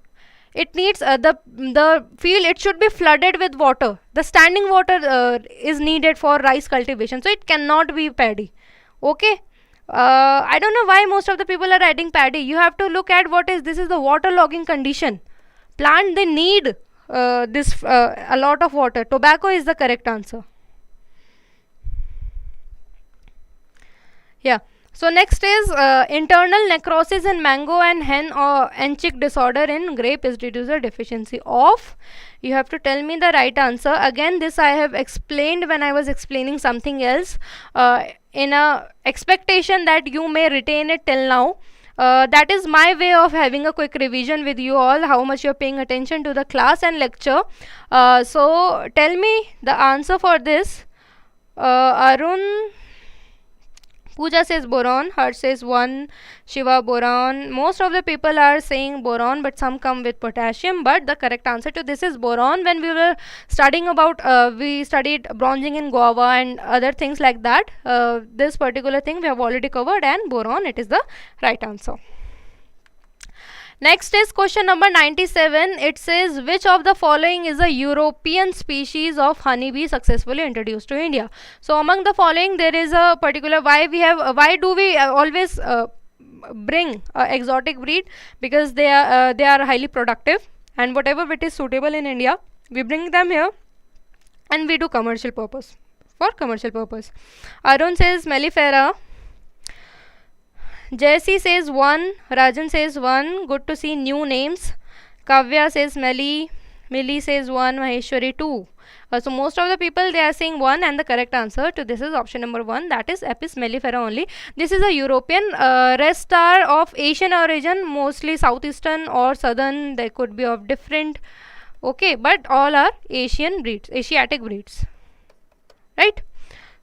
It needs the field, it should be flooded with water. The standing water is needed for rice cultivation, so it cannot be paddy. Okay. I don't know why most of the people are adding paddy. You have to look at what is this is the water logging condition. Plant, they need a lot of water. Tobacco is the correct answer. Yeah. So next is internal necrosis in mango and hen or chick disorder in grape is due to the deficiency of. You have to tell me the right answer. Again, this I have explained when I was explaining something else, in a expectation that you may retain it till now. That is my way of having a quick revision with you all, how much you're paying attention to the class and lecture. So tell me the answer for this. Arun, Pooja says boron, Harsh says 1, Shiva boron. Most of the people are saying boron, but some come with potassium. But the correct answer to this is boron. When we were studying about, we studied bronzing in guava and other things like that. This particular thing we have already covered, and boron, it is the right answer. Next is question number 97. It says, which of the following is a European species of honeybee successfully introduced to India? So among the following, there is a particular, why do we always bring exotic breed? Because they are highly productive, and whatever it is suitable in India, we bring them here and we do commercial purpose, for commercial purpose. Arun says mellifera. Jesse says 1, Rajan says 1, good to see new names. Kavya says Millie says 1, Maheshwari 2. So most of the people, they are saying 1, and the correct answer to this is option number 1, that is Apis mellifera only. This is a European, rest are of Asian origin, mostly southeastern or southern, they could be of different, okay, but all are Asian breeds, Asiatic breeds, right?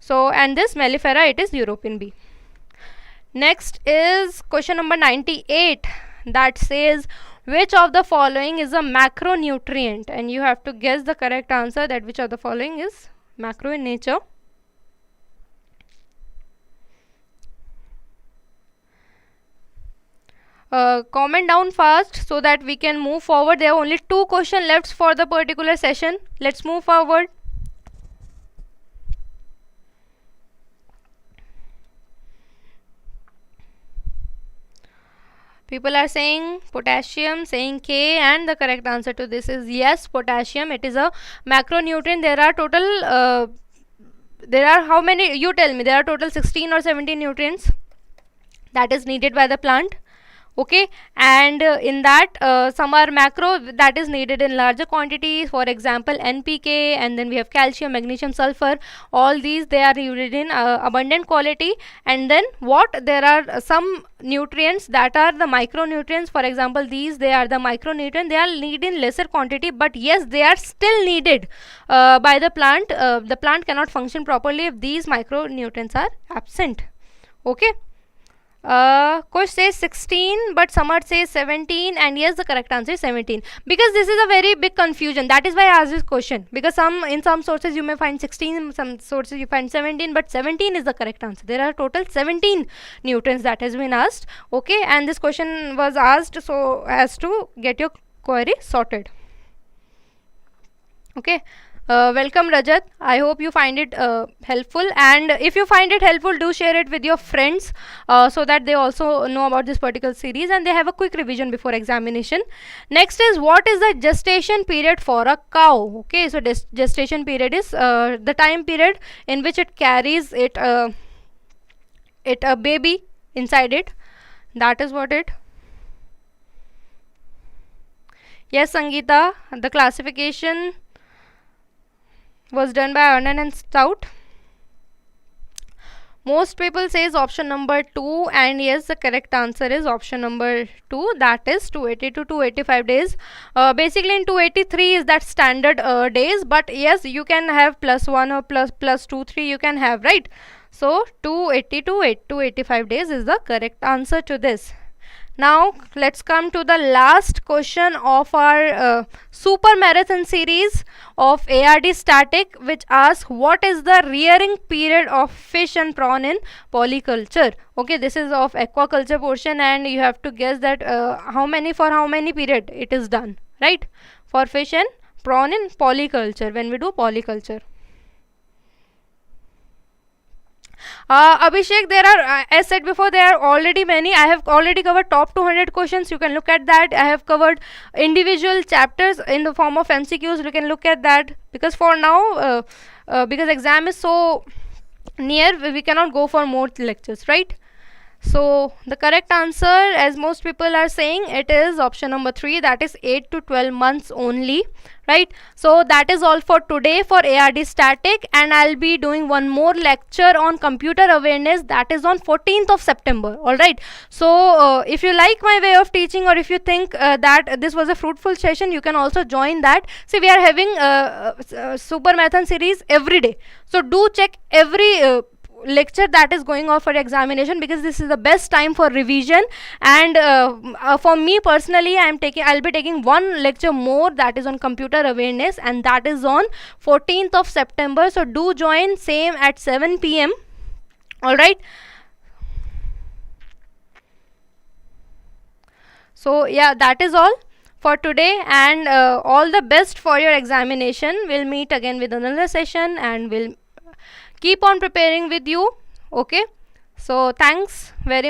So, and this mellifera, it is European bee. Next is question number 98, that says, which of the following is a macronutrient? And you have to guess the correct answer, that which of the following is macro in nature. Comment down fast so that we can move forward. There are only 2 questions left for the particular session. Let's move forward. People are saying potassium, saying K, and the correct answer to this is yes, potassium. It is a macronutrient. There are total, there are how many? You tell me. There are total 16 or 17 nutrients that is needed by the plant. Okay, and in that some are macro, that is needed in larger quantities, for example NPK, and then we have calcium, magnesium, sulfur. All these, they are needed in abundant quality. And then what, there are some nutrients that are the micronutrients, for example these, they are the micronutrient, they are needed in lesser quantity, but yes, they are still needed by the plant. The plant cannot function properly if these micronutrients are absent. Okay, coach says 16, but Samar says 17, and yes, the correct answer is 17, because this is a very big confusion. That is why I asked this question, because in some sources you may find 16, in some sources you find 17, but 17 is the correct answer. There are total 17 nutrients that has been asked. Okay, and this question was asked so as to get your query sorted. Okay. Welcome Rajat. I hope you find it helpful, and if you find it helpful, do share it with your friends so that they also know about this particular series and they have a quick revision before examination. Next is, what is the gestation period for a cow? Okay, so gestation period is the time period in which it carries a baby inside it. That is what it. Yes, Sangeeta, the classification was done by Arnan and Stout. Most people says option number 2, and yes, the correct answer is option number 2, that is 280 to 285 days. Basically in 283 is that standard days, but yes, you can have +1 or plus 2, 3 you can have, right? So 280 to 285 days is the correct answer to this. Now let's come to the last question of our super marathon series of ARD static, which asks, what is the rearing period of fish and prawn in polyculture? Okay, this is of aquaculture portion, and you have to guess that how many period it is done, right, for fish and prawn in polyculture, when we do polyculture. Abhishek, there are, as said before, there are already many. I have already covered top 200 questions. You can look at that. I have covered individual chapters in the form of MCQs. You can look at that, because for now, because exam is so near, we cannot go for more lectures, right? So the correct answer, as most people are saying, it is option number 3, that is 8 to 12 months only, right? So that is all for today for ARD static, and I'll be doing one more lecture on computer awareness, that is on 14th of September. All right, so if you like my way of teaching, or if you think that this was a fruitful session, you can also join that. See, we are having super marathon series every day, so do check every lecture that is going on for examination, because this is the best time for revision. And for me personally, I'll be taking one lecture more, that is on computer awareness, and that is on 14th of September. So do join, same at 7 p.m. all right. So yeah, that is all for today, and all the best for your examination. We'll meet again with another session, and we'll keep on preparing with you. Okay, so thanks very much.